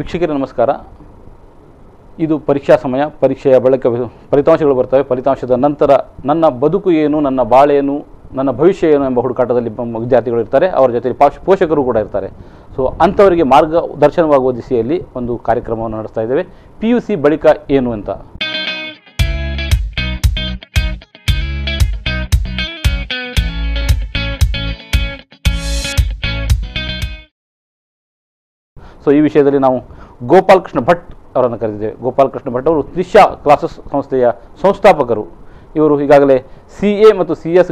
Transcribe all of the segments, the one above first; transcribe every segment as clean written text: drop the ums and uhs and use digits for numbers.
ವೀಕ್ಷಕರೇ ನಮಸ್ಕಾರ. ಇದು ಪರೀಕ್ಷಾ ಸಮಯ. ಪರೀಕ್ಷೆಯ ಬಳಿಕ ಫಲಿತಾಂಶಗಳು ಬರ್ತವೆ. ಫಲಿತಾಂಶದ ನಂತರ ನನ್ನ ಬದುಕು ಏನು, ನನ್ನ ಬಾಳೇನು, ನನ್ನ ಭವಿಷ್ಯ ಏನು ಎಂಬ ಹುಡುಕಾಟದಲ್ಲಿ ವಿದ್ಯಾರ್ಥಿಗಳು ಇರ್ತಾರೆ. ಅವರ ಜೊತೆಲಿ ಪೋಷಕರು ಕೂಡ ಇರ್ತಾರೆ. ಸೊ ಅಂಥವರಿಗೆ ಮಾರ್ಗದರ್ಶನವಾಗುವ ದಿಸೆಯಲ್ಲಿ ಒಂದು ಕಾರ್ಯಕ್ರಮವನ್ನು ನಡೆಸ್ತಾ ಇದ್ದೇವೆ. PUC ಬಳಿಕ ಏನು ಅಂತ. ಸೊ ಈ ವಿಷಯದಲ್ಲಿ ನಾವು ಗೋಪಾಲಕೃಷ್ಣ ಭಟ್ ಅವರನ್ನು ಕರೆದಿದ್ದೇವೆ. ಗೋಪಾಲಕೃಷ್ಣ ಭಟ್ ಅವರು ತ್ರಿಷಾ ಕ್ಲಾಸಸ್ ಸಂಸ್ಥೆಯ ಸಂಸ್ಥಾಪಕರು. ಇವರು ಈಗಾಗಲೇ CA ಮತ್ತು CS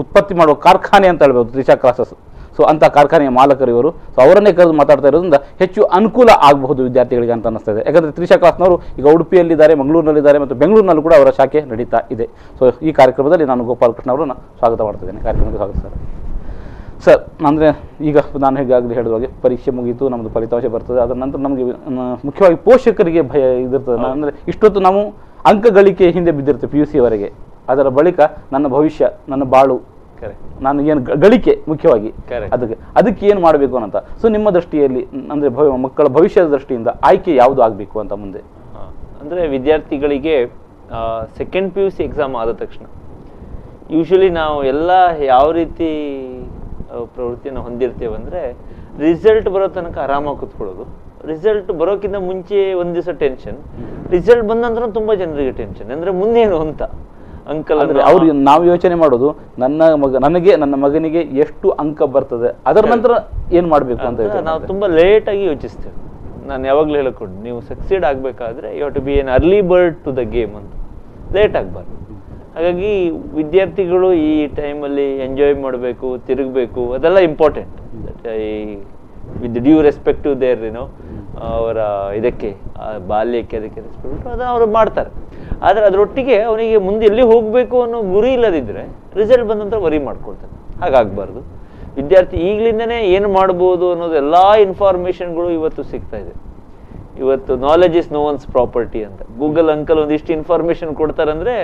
ಉತ್ಪತ್ತಿ ಮಾಡುವ ಕಾರ್ಖಾನೆ ಅಂತ ಹೇಳ್ಬೋದು ತ್ರಿಷಾ ಕ್ಲಾಸಸ್. ಸೊ ಅಂಥ ಕಾರ್ಖಾನೆಯ ಮಾಲಕರು ಇವರು. ಸೊ ಅವರನ್ನೇ ಕರೆದು ಮಾತಾಡ್ತಾ ಇರೋದ್ರಿಂದ ಹೆಚ್ಚು ಅನುಕೂಲ ಆಗಬಹುದು ವಿದ್ಯಾರ್ಥಿಗಳಿಗೆ ಅಂತ ಅನ್ನಿಸ್ತಾ ಇದೆ. ಯಾಕಂದರೆ ತ್ರಿಷಾ ಕ್ಲಾಸ್ನವರು ಈಗ ಉಡುಪಿಯಲ್ಲಿದ್ದಾರೆ, ಮಂಗಳೂರಿನಲ್ಲಿದ್ದಾರೆ ಮತ್ತು ಬೆಂಗಳೂರಿನಲ್ಲೂ ಕೂಡ ಅವರ ಶಾಖೆ ನಡೀತಾ ಇದೆ. ಸೊ ಈ ಕಾರ್ಯಕ್ರಮದಲ್ಲಿ ನಾನು ಗೋಪಾಲಕೃಷ್ಣ ಅವರನ್ನು ಸ್ವಾಗತ ಮಾಡ್ತಿದ್ದೇನೆ. ಕಾರ್ಯಕ್ರಮಕ್ಕೆ ಸ್ವಾಗತ ಸರ್. ಅಂದರೆ ಈಗ ನಾನು ಈಗಾಗಲೇ ಹೇಳಿದ ಹಾಗೆ ಪರೀಕ್ಷೆ ಮುಗೀತು, ನಮ್ಮದು ಫಲಿತಾಂಶ ಬರ್ತದೆ. ಅದರ ನಂತರ ನಮಗೆ ಮುಖ್ಯವಾಗಿ ಪೋಷಕರಿಗೆ ಭಯ ಇದಿರ್ತದೆ. ಅಂದರೆ ಇಷ್ಟೊತ್ತು ನಾವು ಅಂಕ ಗಳಿಕೆ ಹಿಂದೆ ಬಿದ್ದಿರ್ತೇವೆ PUC ವರೆಗೆ. ಅದರ ಬಳಿಕ ನನ್ನ ಭವಿಷ್ಯ, ನನ್ನ ಬಾಳು, ನಾನು ಏನು ಗಳಿಕೆ ಮುಖ್ಯವಾಗಿ ಅದಕ್ಕೆ ಏನು ಮಾಡಬೇಕು ಅಂತ. ಸೊ ನಿಮ್ಮ ದೃಷ್ಟಿಯಲ್ಲಿ ಅಂದರೆ ಮಕ್ಕಳ ಭವಿಷ್ಯದ ದೃಷ್ಟಿಯಿಂದ ಆಯ್ಕೆ ಯಾವುದು ಆಗಬೇಕು ಅಂತ ಮುಂದೆ? ಅಂದರೆ ವಿದ್ಯಾರ್ಥಿಗಳಿಗೆ ಸೆಕೆಂಡ್ PUC ಎಕ್ಸಾಮ್ ಆದ ತಕ್ಷಣ ಯೂಶಲಿ ನಾವು ಎಲ್ಲ ಯಾವ ರೀತಿ ಪ್ರವೃತ್ತಿಯನ್ನು ಹೊಂದಿರ್ತೇವೆ ಅಂದರೆ ರಿಸಲ್ಟ್ ಬರೋ ತನಕ ಆರಾಮಾಗಿ ಕೂತ್ಕೊಳ್ಳೋದು. ರಿಸಲ್ಟ್ ಬರೋಕ್ಕಿಂತ ಮುಂಚೆ ಒಂದು ದಿವಸ ಟೆನ್ಷನ್, ರಿಸಲ್ಟ್ ಬಂದ ನಂತರ ತುಂಬ ಜನರಿಗೆ ಟೆನ್ಷನ್. ಅಂದರೆ ಮುಂದೇನು ಅಂತ ಅಂಕಲ್ ಅಂದರೆ ಅವ್ರಿಗೆ ನಾವು ಯೋಚನೆ ಮಾಡೋದು ನನ್ನ ಮಗನಿಗೆ ಎಷ್ಟು ಅಂಕ ಬರ್ತದೆ, ಅದರ ನಂತರ ಏನು ಮಾಡಬೇಕು ಅಂತ ನಾವು ತುಂಬ ಲೇಟಾಗಿ ಯೋಚಿಸ್ತೇವೆ. ನಾನು ಯಾವಾಗಲೂ ಹೇಳಿಕೊಡು, ನೀವು ಸಕ್ಸೀಡ್ ಆಗಬೇಕಾದ್ರೆ you have to be an early bird to the game ಅಂತ. ಲೇಟ್ ಆಗಬಾರ್ದು. ಹಾಗಾಗಿ ವಿದ್ಯಾರ್ಥಿಗಳು ಈ ಟೈಮಲ್ಲಿ ಎಂಜಾಯ್ ಮಾಡಬೇಕು, ತಿರುಗಬೇಕು, ಅದೆಲ್ಲ important. With due respect to their ಅವರ ಇದಕ್ಕೆ ಬಾಲ್ಯಕ್ಕೆ ಅದಕ್ಕೆ ರೆಸ್ಪೆಕ್ಟ್ ಅದನ್ನು ಅವರು ಮಾಡ್ತಾರೆ. ಆದರೆ ಅದರೊಟ್ಟಿಗೆ ಅವನಿಗೆ ಮುಂದೆ ಎಲ್ಲಿ ಹೋಗಬೇಕು ಅನ್ನೋ ಗುರಿ ಇಲ್ಲದಿದ್ದರೆ ರಿಸಲ್ಟ್ ಬಂದ ನಂತರ ವರಿ ಮಾಡ್ಕೊಳ್ತಾನೆ. ಹಾಗಾಗಬಾರ್ದು. ವಿದ್ಯಾರ್ಥಿ ಈಗಲಿಂದನೇ ಏನು ಮಾಡ್ಬೋದು ಅನ್ನೋದು ಎಲ್ಲ ಇನ್ಫಾರ್ಮೇಷನ್ಗಳು ಇವತ್ತು ಸಿಗ್ತಾ ಇದೆ. ಇವತ್ತು knowledge is no one's property ಅಂತ ಗೂಗಲ್ ಅಂಕಲ್ ಒಂದಿಷ್ಟು ಇನ್ಫಾರ್ಮೇಷನ್ ಕೊಡ್ತಾರಂದ್ರೆ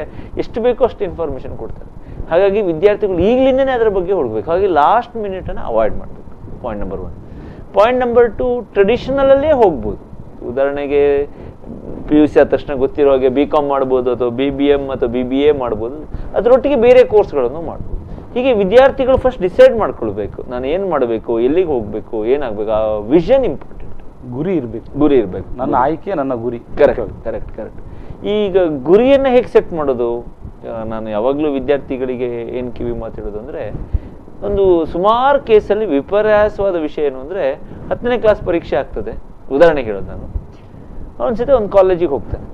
ಎಷ್ಟು ಬೇಕೋ ಅಷ್ಟು ಇನ್ಫಾರ್ಮೇಷನ್ ಕೊಡ್ತಾರೆ. ಹಾಗಾಗಿ ವಿದ್ಯಾರ್ಥಿಗಳು ಈಗಲಿಂದನೇ ಅದರ ಬಗ್ಗೆ ಹುಡುಕ್ಬೇಕು. ಹಾಗಾಗಿ ಲಾಸ್ಟ್ ಮಿನಿಟನ್ನು ಅವಾಯ್ಡ್ ಮಾಡಬೇಕು. Point number 1. ಪಾಯಿಂಟ್ ನಂಬರ್ 2, ಟ್ರೆಡಿಷನಲಲ್ಲೇ ಹೋಗ್ಬೋದು. ಉದಾಹರಣೆಗೆ PUC ಆದ ತಕ್ಷಣ ಗೊತ್ತಿರೋ ಹಾಗೆ BCom ಮಾಡ್ಬೋದು, ಅಥವಾ BBM ಅಥವಾ BBA ಮಾಡ್ಬೋದು. ಅದರೊಟ್ಟಿಗೆ ಬೇರೆ ಕೋರ್ಸ್ಗಳನ್ನು ಮಾಡ್ಬೋದು. ಹೀಗೆ ವಿದ್ಯಾರ್ಥಿಗಳು ಫಸ್ಟ್ ಡಿಸೈಡ್ ಮಾಡ್ಕೊಳ್ಬೇಕು, ನಾನು ಏನು ಮಾಡಬೇಕು, ಎಲ್ಲಿಗೆ ಹೋಗಬೇಕು, ಏನಾಗಬೇಕು. ಆ ವಿಷನ್ ಇಂಪಾರ್ಟೆಂಟ್. ಗುರಿ ಇರಬೇಕು. ನನ್ನ ಆಯ್ಕೆ, ನನ್ನ ಗುರಿ. ಕರೆಕ್ಟ್. ಈಗ ಗುರಿಯನ್ನು ಹೇಗೆ ಸೆಟ್ ಮಾಡೋದು? ನಾನು ಯಾವಾಗಲೂ ವಿದ್ಯಾರ್ಥಿಗಳಿಗೆ ಏನು ಕಿವಿ ಮಾತಾಡೋದು ಅಂದರೆ, ಒಂದು ಸುಮಾರು ಕೇಸಲ್ಲಿ ವಿಪರ್ಯಾಸವಾದ ವಿಷಯ ಏನು ಅಂದರೆ, 10ನೇ ಕ್ಲಾಸ್ ಪರೀಕ್ಷೆ ಆಗ್ತದೆ. ಉದಾಹರಣೆಗೆ ಹೇಳೋದು, ನಾನು ಒಂದ್ಸತಿ ಒಂದು ಕಾಲೇಜಿಗೆ ಹೋಗ್ತಾನೆ,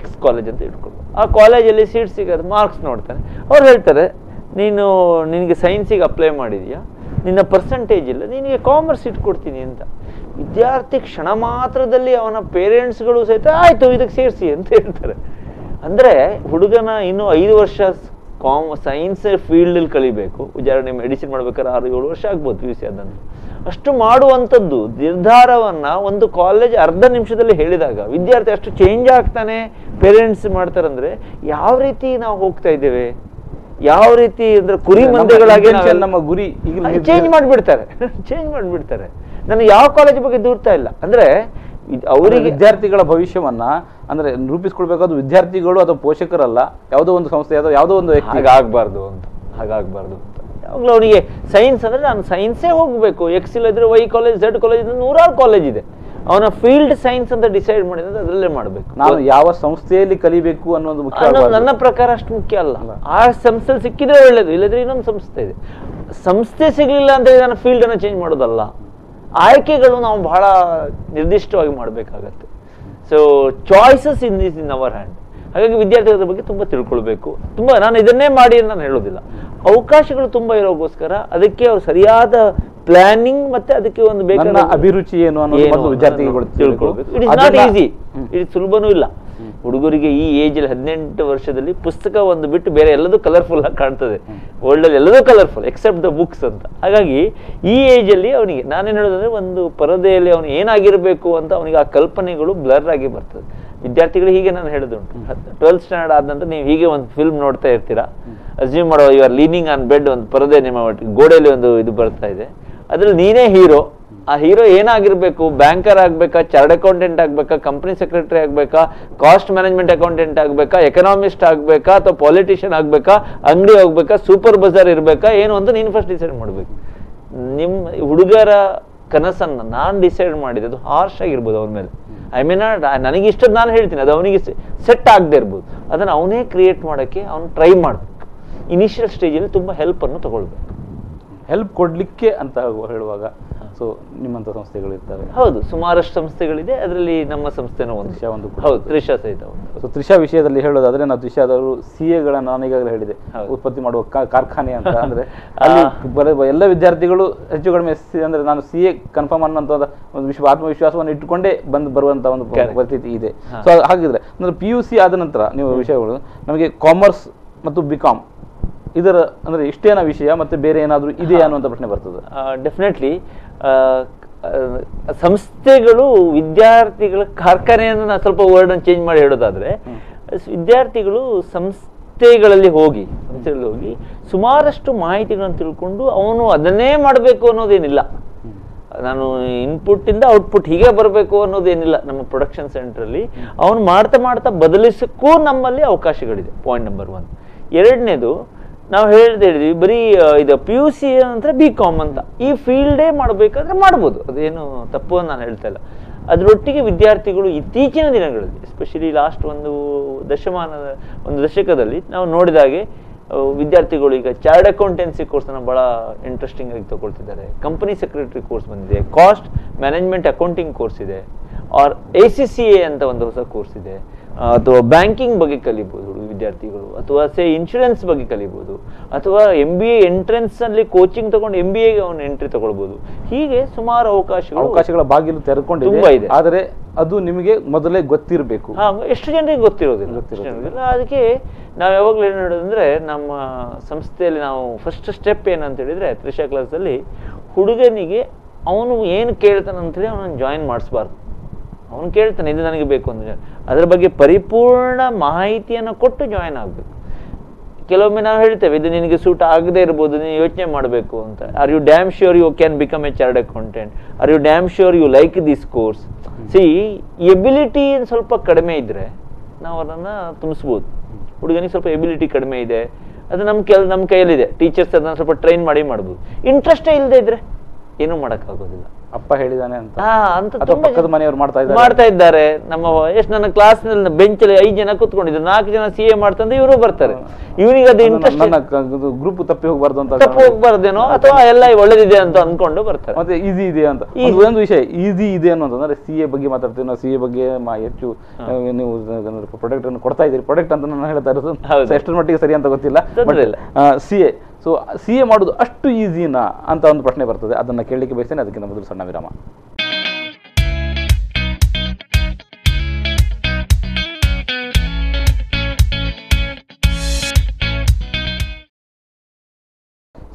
X ಕಾಲೇಜ್ ಅಂತ ಇಟ್ಕೊಂಡು. ಆ ಕಾಲೇಜಲ್ಲಿ ಸೀಟ್ ಸಿಗೋದು, ಮಾರ್ಕ್ಸ್ ನೋಡ್ತಾನೆ. ಅವ್ರು ಹೇಳ್ತಾರೆ, ನಿನಗೆ ಸೈನ್ಸಿಗೆ ಅಪ್ಲೈ ಮಾಡಿದ್ಯಾ, ನಿನ್ನ ಪರ್ಸೆಂಟೇಜ್ ಇಲ್ಲ, ನಿನಗೆ ಕಾಮರ್ಸ್ ಸೀಟ್ ಕೊಡ್ತೀನಿ ಅಂತ. ವಿದ್ಯಾರ್ಥಿ ಕ್ಷಣ ಮಾತ್ರದಲ್ಲಿ ಅವನ ಪೇರೆಂಟ್ಸ್ಗಳು ಸಹಿತ ಆಯಿತು ಇದಕ್ಕೆ ಸೇರಿಸಿ ಅಂತ ಹೇಳ್ತಾರೆ. ಅಂದರೆ ಹುಡುಗನ ಇನ್ನೂ 5 ವರ್ಷ ಸೈನ್ಸ್ ಫೀಲ್ಡಲ್ಲಿ ಕಲಿಬೇಕು. ಉದಾಹರಣೆ ಮೆಡಿಸಿನ್ ಮಾಡ್ಬೇಕಾದ್ರೆ 6-7 ವರ್ಷ ಆಗ್ಬೋದು PUC ಆದಂತ. ಅಷ್ಟು ಮಾಡುವಂಥದ್ದು ನಿರ್ಧಾರವನ್ನು ಒಂದು ಕಾಲೇಜ್ ಅರ್ಧ ನಿಮಿಷದಲ್ಲಿ ಹೇಳಿದಾಗ ವಿದ್ಯಾರ್ಥಿ ಅಷ್ಟು ಚೇಂಜ್ ಆಗ್ತಾನೆ. ಪೇರೆಂಟ್ಸ್ ಮಾಡ್ತಾರಂದ್ರೆ ಯಾವ ರೀತಿ ನಾವು ಹೋಗ್ತಾ ಇದ್ದೇವೆ, ಯಾವ ರೀತಿ ಅಂದ್ರೆ ಕುರಿ ಮಂದೆಗಳಾಗಿ ನಮ್ಮ ಗುರಿ ಚೇಂಜ್ ಮಾಡಿಬಿಡ್ತಾರೆ. ನಾನು ಯಾವ ಕಾಲೇಜ್ ಬಗ್ಗೆ ದೂರ್ತಾ ಇಲ್ಲ. ಅಂದ್ರೆ ಅವರಿಗೆ ವಿದ್ಯಾರ್ಥಿಗಳ ಭವಿಷ್ಯವನ್ನ ಅಂದ್ರೆ ರೂಪಿಸ್ಕೊಳ್ಬೇಕಾದ್ರು ವಿದ್ಯಾರ್ಥಿಗಳು ಅಥವಾ ಪೋಷಕರಲ್ಲ, ಯಾವುದೋ ಒಂದು ಸಂಸ್ಥೆ ಅಥವಾ ಯಾವುದೋ ಒಂದು ಹಾಗಾಗಬಾರ್ದು ಅಂತ. ಯಾವಾಗಲೂ ಅವನಿಗೆ ಸೈನ್ಸ್ ಅಂದ್ರೆ ನಾನು ಸೈನ್ಸೇ ಹೋಗ್ಬೇಕು, X ಇಲ್ಲದ್ರೆ Y college, Z college, 100 college ಇದೆ. ಅವನ ಫೀಲ್ಡ್ ಸೈನ್ಸ್ ಅಂತ ಡಿಸೈಡ್ ಮಾಡಿದ್ರೆ ಅದರಲ್ಲೇ ಮಾಡಬೇಕು. ನಾನು ಯಾವ ಸಂಸ್ಥೆಯಲ್ಲಿ ಕಲಿಬೇಕು ಅನ್ನೋದು ಮುಖ್ಯ. ನನ್ನ ಪ್ರಕಾರ ಅಷ್ಟು ಮುಖ್ಯ ಅಲ್ಲ. ಆ ಸಂಸ್ಥೆಯಲ್ಲಿ ಸಿಕ್ಕಿದ್ರೆ ಒಳ್ಳೇದು, ಇಲ್ಲದ್ರೆ ಇನ್ನೊಂದು ಸಂಸ್ಥೆ ಇದೆ. ಸಂಸ್ಥೆ ಸಿಗ್ಲಿಲ್ಲ ಅಂತ ಹೇಳಿ ನಾನು ಫೀಲ್ಡ್ ಅನ್ನು ಚೇಂಜ್ ಮಾಡೋದಲ್ಲ. ಆಯ್ಕೆಗಳು ನಾವು ಬಹಳ ನಿರ್ದಿಷ್ಟವಾಗಿ ಮಾಡಬೇಕಾಗತ್ತೆ. So choices in our hand. ಹಾಗಾಗಿ ವಿದ್ಯಾರ್ಥಿಗಳ ಬಗ್ಗೆ ತುಂಬ ತಿಳ್ಕೊಳ್ಬೇಕು. ನಾನು ಇದನ್ನೇ ಮಾಡಿ ಅಂತ ನಾನು ಹೇಳೋದಿಲ್ಲ. ಅವಕಾಶಗಳು ತುಂಬ ಇರೋಗೋಸ್ಕರ ಅದಕ್ಕೆ ಅವ್ರು ಸರಿಯಾದ ಪ್ಲಾನಿಂಗ್ ಮತ್ತೆ ಅದಕ್ಕೆ ಒಂದು ಬೇಕಾದ ಅಭಿರುಚಿ ಏನು ಅನ್ನೋದು ವಿದ್ಯಾರ್ಥಿಗಳು ತಿಳ್ಕೊಳ್ಬೇಕು. ಇಟ್ ಇಸ್ ನಾಟ್ ಈಸಿ, ಇದು ಸುಲಭನೂ ಇಲ್ಲ. ಹುಡುಗರಿಗೆ ಈ ಏಜಲ್ಲಿ 18 ವರ್ಷದಲ್ಲಿ ಪುಸ್ತಕ ಒಂದು ಬಿಟ್ಟು ಬೇರೆ ಎಲ್ಲದೂ ಕಲರ್ಫುಲ್ ಆಗಿ ಕಾಣ್ತದೆ. ವರ್ಲ್ಡಲ್ಲಿ ಎಲ್ಲದೂ ಕಲರ್ಫುಲ್ ಎಕ್ಸೆಪ್ಟ್ ದ ಬುಕ್ಸ್ ಅಂತ. ಹಾಗಾಗಿ ಈ ಏಜಲ್ಲಿ ಅವನಿಗೆ ನಾನೇನು ಹೇಳೋದಂದ್ರೆ, ಒಂದು ಪರದೆಯಲ್ಲಿ ಅವನು ಏನಾಗಿರಬೇಕು ಅಂತ ಅವನಿಗೆ ಆ ಕಲ್ಪನೆಗಳು ಬ್ಲರ್ ಆಗಿ ಬರ್ತದೆ. ವಿದ್ಯಾರ್ಥಿಗಳು ಹೀಗೆ ನಾನು ಹೇಳೋದುಂಟು, 12th ಸ್ಟ್ಯಾಂಡರ್ಡ್ ಆದ ನಂತರ ನೀವು ಹೀಗೆ ಒಂದು ಫಿಲ್ಮ್ ನೋಡ್ತಾ ಇರ್ತೀರಾ, ಅಸ್ಯೂಮ್ ಮಾಡೋ you are leaning on bed, ಒಂದು ಪರದೆ ನಿಮ್ಮ ಗೋಡೆಯಲ್ಲಿ ಒಂದು ಇದು ಬರ್ತಾ ಇದೆ, ಅದ್ರಲ್ಲಿ ನೀನೇ ಹೀರೋ, ಆ ಹೀರೋ ಏನಾಗಿರ್ಬೇಕು, ಬ್ಯಾಂಕರ್ ಆಗ್ಬೇಕಾ, ಚಾರ್ಟ್ ಅಕೌಂಟೆಂಟ್ ಆಗ್ಬೇಕಾ, ಕಂಪನಿ ಸೆಕ್ರೆಟರಿ ಆಗ್ಬೇಕಾ, ಕಾಸ್ಟ್ ಮ್ಯಾನೇಜ್ಮೆಂಟ್ ಅಕೌಂಟೆಂಟ್ ಆಗ್ಬೇಕಾ, ಎಕನಾಮಿಸ್ಟ್ ಆಗ್ಬೇಕಾ, ಅಥವಾ ಪಾಲಿಟಿಷಿಯನ್ ಆಗ್ಬೇಕಾ, ಅಂಗಡಿ ಹೋಗ್ಬೇಕಾ, ಸೂಪರ್ ಬಜಾರ್ ಇರ್ಬೇಕಾ, ಏನು ಅಂತ ನೀನು ಫಸ್ಟ್ ಡಿಸೈಡ್ ಮಾಡ್ಬೇಕು. ನಿಮ್ಮ ಹುಡುಗರ ಕನಸನ್ನು ನಾನು ಡಿಸೈಡ್ ಮಾಡಿದೆ, ಅದು ಹಾರ್ಶ್ ಆಗಿರ್ಬೋದು ಅವ್ರ ಮೇಲೆ. ಐ ಮೀನ್ ನನಗೆ ಇಷ್ಟದ ನಾನು ಹೇಳ್ತೀನಿ, ಅದು ಅವನಿಗೆ ಸೆಟ್ ಆಗದೆ ಇರ್ಬೋದು. ಅದನ್ನು ಅವನೇ ಕ್ರಿಯೇಟ್ ಮಾಡೋಕ್ಕೆ ಅವನು ಟ್ರೈ ಮಾಡಬೇಕು. ಇನಿಷಿಯಲ್ ಸ್ಟೇಜಲ್ಲಿ ತುಂಬ ಹೆಲ್ಪನ್ನು ತಗೊಳ್ಬೇಕು. ಹೆಲ್ಪ್ ಕೊಡಲಿಕ್ಕೆ ಅಂತ ಹೇಳುವಾಗ ಸೊ ನಿಮ್ಮಂಥ ಸಂಸ್ಥೆಗಳು ಇರ್ತವೆ. ಹೌದು, ಸುಮಾರಷ್ಟು ಸಂಸ್ಥೆಗಳಿದೆ, ಅದರಲ್ಲಿ ನಮ್ಮ ಸಂಸ್ಥೆನೂ ಒಂದು. ಹೌದು, ತ್ರಿಷಾ ಸಹಿತ ಒಂದು. ಸೊ ತ್ರಿಷಾ ವಿಷಯದಲ್ಲಿ ಹೇಳೋದಾದ್ರೆ, ನಾವು ತ್ರಿಷಾದವರು CA-ಗಳನ್ನ ನಾನು ಈಗಾಗಲೇ ಹೇಳಿದೆ, ಉತ್ಪತ್ತಿ ಮಾಡುವ ಕಾರ್ಖಾನೆ ಅಂತ. ಅಂದ್ರೆ ಅಲ್ಲಿ ಎಲ್ಲ ವಿದ್ಯಾರ್ಥಿಗಳು ಹೆಚ್ಚು ಕಡಿಮೆ ಅಂದ್ರೆ ನಾನು CA ಕನ್ಫರ್ಮ್ ಅನ್ನೋಂಥ ಒಂದು ಆತ್ಮವಿಶ್ವಾಸವನ್ನು ಇಟ್ಟುಕೊಂಡೇ ಬರುವಂತ ಒಂದು ಪರಿಸ್ಥಿತಿ ಇದೆ. ಸೊ ಹಾಗಿದ್ರೆ ಅಂದ್ರೆ PUC ಆದ ನಂತರ ನೀವು ವಿಷಯಗಳು ನಮಗೆ ಕಾಮರ್ಸ್ ಮತ್ತು BCom ಇದರ ಅಂದ್ರೆ ಇಷ್ಟೇನ ವಿಷಯ ಮತ್ತೆ ಬೇರೆ ಏನಾದರೂ ಇದೆಯಾ ಅನ್ನುವಂಥ ಪ್ರಶ್ನೆ ಬರ್ತದೆ. ಡೆಫಿನೆಟ್ಲಿ ಸಂಸ್ಥೆಗಳು ವಿದ್ಯಾರ್ಥಿಗಳ ಕಾರ್ಖಾನೆಯನ್ನು ನಾನು ಸ್ವಲ್ಪ ವರ್ಡನ್ನು ಚೇಂಜ್ ಮಾಡಿ ಹೇಳೋದಾದ್ರೆ, ವಿದ್ಯಾರ್ಥಿಗಳು ಸಂಸ್ಥೆಗಳಲ್ಲಿ ಹೋಗಿ ಸುಮಾರಷ್ಟು ಮಾಹಿತಿಗಳನ್ನು ತಿಳ್ಕೊಂಡು ಅವನು ಅದನ್ನೇ ಮಾಡಬೇಕು ಅನ್ನೋದೇನಿಲ್ಲ. ನಾನು ಇನ್ಪುಟ್ಟಿಂದ ಔಟ್ಪುಟ್ ಹೀಗೆ ಬರಬೇಕು ಅನ್ನೋದೇನಿಲ್ಲ. ನಮ್ಮ ಪ್ರೊಡಕ್ಷನ್ ಸೆಂಟ್ರಲ್ಲಿ ಅವನು ಮಾಡ್ತಾ ಮಾಡ್ತಾ ಬದಲಿಸಕ್ಕೂ ನಮ್ಮಲ್ಲಿ ಅವಕಾಶಗಳಿದೆ. Point number 1. ಎರಡನೇದು, ನಾವು ಹೇಳಿದ್ವಿ ಬರೀ ಇದು PUC ಅಂದರೆ BCom ಅಂತ ಈ ಫೀಲ್ಡೇ ಮಾಡಬೇಕಾದ್ರೆ ಮಾಡ್ಬೋದು, ಅದೇನು ತಪ್ಪು ಅಂತ ನಾನು ಹೇಳ್ತಾ ಇಲ್ಲ. ಅದರೊಟ್ಟಿಗೆ ವಿದ್ಯಾರ್ಥಿಗಳು ಇತ್ತೀಚಿನ ದಿನಗಳಲ್ಲಿ, ಎಸ್ಪೆಷಲಿ ಲಾಸ್ಟ್ ಒಂದು ದಶಕದಲ್ಲಿ ನಾವು ನೋಡಿದಾಗೆ ವಿದ್ಯಾರ್ಥಿಗಳು ಈಗ ಚಾರ್ಟ್ ಅಕೌಂಟೆನ್ಸಿ ಕೋರ್ಸನ್ನು ಭಾಳ ಇಂಟ್ರೆಸ್ಟಿಂಗ್ ಆಗಿ ತಗೊಳ್ತಿದ್ದಾರೆ. ಕಂಪನಿ ಸೆಕ್ರೆಟರಿ ಕೋರ್ಸ್ ಬಂದಿದೆ, ಕಾಸ್ಟ್ ಮ್ಯಾನೇಜ್ಮೆಂಟ್ ಅಕೌಂಟಿಂಗ್ ಕೋರ್ಸ್ ಇದೆ, ಆರ್ ACCA ಅಂತ ಒಂದು ಹೊಸ ಕೋರ್ಸ್ ಇದೆ, ಅಥವಾ ಬ್ಯಾಂಕಿಂಗ್ ಬಗ್ಗೆ ಕಲಿಬೋದು ವಿದ್ಯಾರ್ಥಿಗಳು, ಅಥವಾ ಇನ್ಶೂರೆನ್ಸ್ ಬಗ್ಗೆ ಕಲಿಬೋದು, ಅಥವಾ MBA ಎಂಟ್ರೆನ್ಸ್ ಅಲ್ಲಿ ಕೋಚಿಂಗ್ ತಗೊಂಡು MBAಗೆ ಅವನು ಎಂಟ್ರಿ ತಗೊಳ್ಬೋದು. ಹೀಗೆ ಸುಮಾರು ಅವಕಾಶಗಳ ಬಾಗಿಲು ತೆರೆದುಕೊಂಡಿದೆ, ತುಂಬಾ ಇದೆ. ಆದರೆ ಅದು ನಿಮಗೆ ಮೊದಲೇ ಗೊತ್ತಿರಬೇಕು. ಎಷ್ಟು ಜನರಿಗೆ ಗೊತ್ತಿರೋದಿಲ್ಲ. ಅದಕ್ಕೆ ನಾವು ಯಾವಾಗಲೂ ಏನು ಹೇಳೋದಂದ್ರೆ, ನಮ್ಮ ಸಂಸ್ಥೆಯಲ್ಲಿ ನಾವು ಫಸ್ಟ್ ಸ್ಟೆಪ್ ಏನಂತ ಹೇಳಿದ್ರೆ, ತ್ರಿಷಾ ಕ್ಲಾಸಲ್ಲಿ ಹುಡುಗನಿಗೆ ಅವನು ಏನು ಕೇಳ್ತಾನೆ ಅಂತೇಳಿ ಅವನನ್ನು ಜಾಯಿನ್ ಮಾಡಿಸ್ಬಾರ್ದು. ಅವನು ಕೇಳ್ತಾನೆ ಇದು ನನಗೆ ಬೇಕು ಅಂತ, ಅದರ ಬಗ್ಗೆ ಪರಿಪೂರ್ಣ ಮಾಹಿತಿಯನ್ನು ಕೊಟ್ಟು ಜಾಯಿನ್ ಆಗಬೇಕು. ಕೆಲವೊಮ್ಮೆ ನಾವು ಹೇಳ್ತೇವೆ ಇದು ನಿನಗೆ ಸೂಟ್ ಆಗದೆ ಇರ್ಬೋದು, ನೀನು ಯೋಚನೆ ಮಾಡಬೇಕು ಅಂತ. Are you damn sure you can become a chart accountant? Are you damn sure you like this course? Ability ಸ್ವಲ್ಪ ಕಡಿಮೆ ಇದ್ರೆ ನಾವು ಅದನ್ನು ತುಂಬಿಸ್ಬೋದು. ಹುಡುಗನಿಗೆ ಸ್ವಲ್ಪ ಎಬಿಲಿಟಿ ಕಡಿಮೆ ಇದೆ, ಅದು ನಮ್ಮ ಕೈಯಲ್ಲಿದೆ, ಟೀಚರ್ಸ್ ಅದನ್ನು ಸ್ವಲ್ಪ ಟ್ರೈನ್ ಮಾಡ್ಬೋದು. ಇಂಟ್ರೆಸ್ಟೇ ಇಲ್ಲದೆ ಇದ್ರೆ ಏನೂ ಮಾಡೋಕ್ಕಾಗೋದಿಲ್ಲ. ಅಪ್ಪ ಹೇಳಿದಾನೆ ಅಂತ ಪಕ್ಕದ ಮನೆಯವರು ಮಾಡ್ತಾ ಇದ್ದಾರೆ. ಎಷ್ಟು ನನ್ನ ಕ್ಲಾಸ್ ನಲ್ಲಿ ಬೆಂಚಲ್ಲಿ 5 ಜನ ಕೂತ್ಕೊಂಡಿದ್ರು, 4 ಜನ CA ಮಾಡ್ತಂದ್ರೆ ಇವರು ಬರ್ತಾರೆ. ಇವನಿಗೆ ಅದು ಇಂಟ್ರೆಸ್ಟ್, ಗ್ರೂಪ್ ತಪ್ಪಿ ಹೋಗ್ಬಾರ್ದೇನೋ, ಅಥವಾ ಎಲ್ಲ ಒಳ್ಳೇದಿದೆ ಅಂತ ಅನ್ಕೊಂಡು ಬರ್ತಾರೆ. ಮತ್ತೆ ಈಸಿ ಇದೆ ಅಂತ ಒಂದು ವಿಷಯ, ಈಸಿ ಇದೆ ಅನ್ನೋದಂದ್ರೆ CA ಬಗ್ಗೆ ಮಾತಾಡ್ತೀವಿ ನಾವು. CA ಬಗ್ಗೆ ಹೆಚ್ಚು ನೀವು ಪ್ರಾಡಕ್ಟ್ ಅನ್ನು ಕೊಡ್ತಾ ಇದ್ದೀರಿ, ಪ್ರಾಡಕ್ಟ್ ಅಂತ ನಾನು ಹೇಳ್ತಾ ಇರೋದು ಎಷ್ಟರ ಮಟ್ಟಿಗೆ ಸರಿ ಅಂತ ಗೊತ್ತಿಲ್ಲ. CA ಸೊ CA ಮಾಡೋದು ಅಷ್ಟು ಈಸಿನಾ ಅಂತ ಒಂದು ಪ್ರಶ್ನೆ ಬರ್ತದೆ, ಅದನ್ನು ಕೇಳಲಿಕ್ಕೆ ಬಯಸ್ತೇನೆ. ಅದಕ್ಕಿಂತ ಮೊದಲು ಸಣ್ಣ ವಿರಾಮ.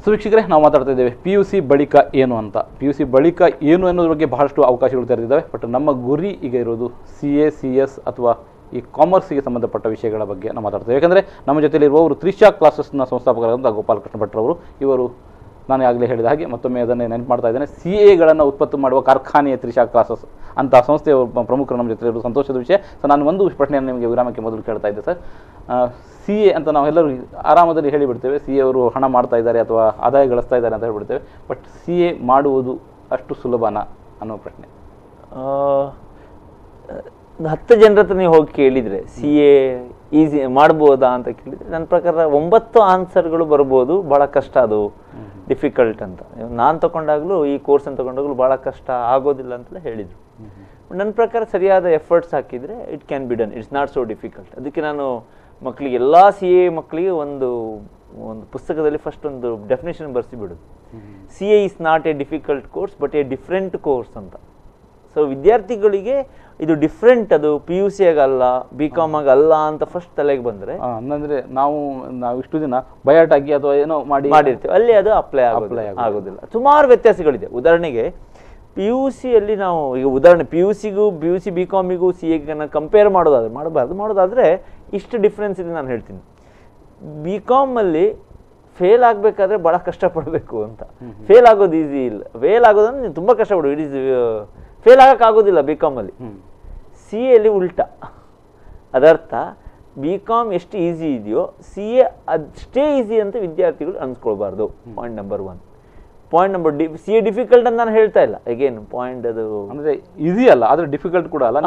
ಸೊ ವೀಕ್ಷಕರೇ, ನಾವು ಮಾತಾಡ್ತಾ ಇದ್ದೇವೆ PUC ಬಳಿಕ ಏನು ಅಂತ. PUC ಬಳಿಕ ಏನು ಅನ್ನೋದ್ರ ಬಗ್ಗೆ ಬಹಳಷ್ಟು ಅವಕಾಶಗಳು ತೆರೆದಿದ್ದಾವೆ. ಬಟ್ ನಮ್ಮ ಗುರಿ ಈಗ ಇರೋದು CA, CS ಅಥವಾ ಈ ಕಾಮರ್ಸ್ಗೆ ಸಂಬಂಧಪಟ್ಟ ವಿಷಯಗಳ ಬಗ್ಗೆ ನಾವು ಮಾತಾಡ್ತೇವೆ. ಯಾಕಂದರೆ ನಮ್ಮ ಜೊತೆಯಲ್ಲಿರುವವರು ತ್ರಿಷಾ ಕ್ಲಾಸಸ್ನ ಸಂಸ್ಥಾಪಕರಾದಂಥ ಗೋಪಾಲಕೃಷ್ಣ ಭಟ್ರವರು. ಇವರು ನಾನು ಆಗಲೇ ಹೇಳಿದ ಹಾಗೆ ಮತ್ತೊಮ್ಮೆ ಅದನ್ನೇ ನೆನಪು ಮಾಡ್ತಾ ಇದ್ದೇನೆ, CA-ಗಳನ್ನು ಉತ್ಪತ್ತಿ ಮಾಡುವ ಕಾರ್ಖಾನೆಯ ತ್ರಿಷಾ ಕ್ಲಾಸಸ್ ಅಂತ ಸಂಸ್ಥೆಯ ಪ್ರಮುಖರು ನಮ್ಮ ಜೊತೆ ಇರೋದು ಸಂತೋಷದ ವಿಷಯ. ಸೊ ನಾನು ಒಂದು ಪ್ರಶ್ನೆಯನ್ನು ನಿಮಗೆ ವಿರಾಮಕ್ಕೆ ಮೊದಲು ಕೇಳ್ತಾ ಇದ್ದೆ ಸರ್. CA ಅಂತ ನಾವೆಲ್ಲರೂ ಆರಾಮದಲ್ಲಿ ಹೇಳಿಬಿಡ್ತೇವೆ, CA ಅವರು ಹಣ ಮಾಡ್ತಾ ಇದ್ದಾರೆ ಅಥವಾ ಆದಾಯ ಗಳಿಸ್ತಾ ಇದ್ದಾರೆ ಅಂತ ಹೇಳ್ಬಿಡ್ತೇವೆ. ಬಟ್ CA ಮಾಡುವುದು ಅಷ್ಟು ಸುಲಭನಾ ಅನ್ನೋ ಪ್ರಶ್ನೆ. 10 ಜನರ ಹತ್ರ ನೀವು ಹೋಗಿ ಕೇಳಿದರೆ CA ಈಸಿ ಮಾಡ್ಬೋದಾ ಅಂತ ಕೇಳಿದರೆ, ನನ್ನ ಪ್ರಕಾರ 9 ಆನ್ಸರ್ಗಳು ಬರ್ಬೋದು, ಭಾಳ ಕಷ್ಟ, ಅದು ಡಿಫಿಕಲ್ಟ್ ಅಂತ. ನಾನು ತಗೊಂಡಾಗಲೂ ಈ ಕೋರ್ಸನ್ನು ತಗೊಂಡಾಗಲೂ ಭಾಳ ಕಷ್ಟ ಆಗೋದಿಲ್ಲ ಅಂತಲೇ ಹೇಳಿದರು. ನನ್ನ ಪ್ರಕಾರ ಸರಿಯಾದ ಎಫರ್ಟ್ಸ್ ಹಾಕಿದರೆ it can be done, it's not so difficult. ಅದಕ್ಕೆ ನಾನು ಮಕ್ಕಳಿಗೆ, ಎಲ್ಲ CA ಮಕ್ಕಳಿಗೆ ಒಂದು ಪುಸ್ತಕದಲ್ಲಿ ಫಸ್ಟ್ ಒಂದು ಡೆಫಿನೇಷನ್ ಬರೆಸಿಬಿಡೋದು, CA is not a difficult course but a different course ಅಂತ. ಸೊ ವಿದ್ಯಾರ್ಥಿಗಳಿಗೆ ಇದು ಡಿಫ್ರೆಂಟ್, ಅದು PUC ಆಗಲ್ಲ, BCom ಆಗಲ್ಲ ಅಂತ ಫಸ್ಟ್ ತಲೆಗೆ ಬಂದರೆ, ಅಂದರೆ ನಾವು ಇಷ್ಟು ದಿನ ಬಯಾಟ್ ಆಗಿ ಅಥವಾ ಏನೋ ಮಾಡಿರ್ತೀವಿ, ಅಲ್ಲಿ ಅದು ಅಪ್ಲೈ ಆಗೋದಿಲ್ಲ. ಸುಮಾರು ವ್ಯತ್ಯಾಸಗಳಿದೆ. ಉದಾಹರಣೆಗೆ PUCಯಲ್ಲಿ ನಾವು ಈಗ PUCಗೂ BComಗೂ CAಗೆ ಕಂಪೇರ್ ಮಾಡೋದಾದರೆ ಇಷ್ಟು ಡಿಫ್ರೆನ್ಸ್ ಇದೆ ನಾನು ಹೇಳ್ತೀನಿ. BComಲ್ಲಿ ಫೇಲ್ ಆಗಬೇಕಾದ್ರೆ ಭಾಳ ಕಷ್ಟಪಡಬೇಕು ಅಂತ. ಫೇಲ್ ಆಗೋದು ಈಸಿ ಇಲ್ಲ, ಫೇಲ್ ಆಗೋದಂದ್ರೆ ನೀವು ತುಂಬ ಕಷ್ಟಪಡು. ಇಟ್ ಈಸ್ ಫೇಲ್ ಆಗೋಕ್ಕಾಗೋದಿಲ್ಲ ಬಿ ಕಾಮಲ್ಲಿ. ಸಿ ಎಲ್ಲಿ ಉಲ್ಟಾ. ಅದರ್ಥ ಬಿ ಕಾಮ್ ಎಷ್ಟು ಈಸಿ ಇದೆಯೋ ಸಿ ಎ ಅಷ್ಟೇ ಈಸಿ ಅಂತ ವಿದ್ಯಾರ್ಥಿಗಳು ಅನ್ಸ್ಕೊಳ್ಬಾರ್ದು. Point number 1. Point number C A difficult ಅಂತ ನಾನು ಹೇಳ್ತಾ ಇಲ್ಲ. ಅಗೇನ್ ಪಾಯಿಂಟ್ ಅದು ಅಂದರೆ ಈಸಿ ಅಲ್ಲ, ಆದರೆ ಡಿಫಿಕಲ್ಟ್ ಕೂಡ ಅಲ್ಲ.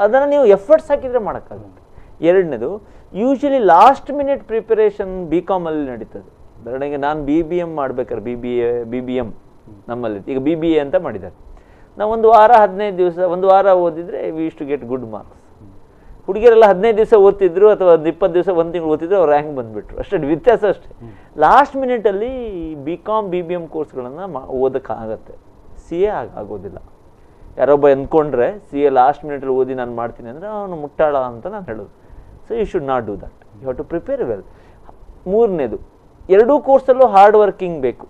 ಅದನ್ನು ನೀವು ಎಫರ್ಟ್ಸ್ ಹಾಕಿದರೆ ಮಾಡೋಕ್ಕಾಗುತ್ತೆ. ಎರಡನೇದು, usually last minute preparation B ಕಾಮಲ್ಲಿ ನಡೀತದೆ. ಉದಾಹರಣೆಗೆ ನಾನು BBM ಮಾಡ್ಬೇಕಾದ್ರೆ BBM ನಮ್ಮಲ್ಲಿ ಈಗ BBA ಅಂತ ಮಾಡಿದ್ದಾರೆ. ನಾವು 1 ವಾರ 15 ದಿವಸ 1 ವಾರ ಓದಿದರೆ we use to get good marks. ಹುಡುಗಿಯರೆಲ್ಲ 15 ದಿವಸ ಓದ್ತಿದ್ರು ಅಥವಾ 20 ದಿವಸ 1 ತಿಂಗಳು ಓದ್ತಿದ್ರು, ಅವ್ರು ರ್ಯಾಂಕ್ ಬಂದುಬಿಟ್ರು. ಅಷ್ಟೇ ವ್ಯತ್ಯಾಸ ಅಷ್ಟೇ. ಲಾಸ್ಟ್ ಮಿನಿಟಲ್ಲಿ BBM ಕೋರ್ಸ್ಗಳನ್ನು ಓದೋಕ್ಕಾಗತ್ತೆ. CA ಆಗೋದಿಲ್ಲ. ಯಾರೊಬ್ಬ ಅಂದ್ಕೊಂಡ್ರೆ CA ಲಾಸ್ಟ್ ಮಿನಿಟಲ್ಲಿ ಓದಿ ನಾನು ಮಾಡ್ತೀನಿ ಅಂದರೆ ಅವನು ಮುಟ್ಟಾಳ ಅಂತ ನಾನು ಹೇಳೋದು. So you should not do that. You have to prepare well. ಮೂರನೇದು, ಎರಡೂ ಕೋರ್ಸಲ್ಲೂ ಹಾರ್ಡ್ ವರ್ಕಿಂಗ್ ಬೇಕು.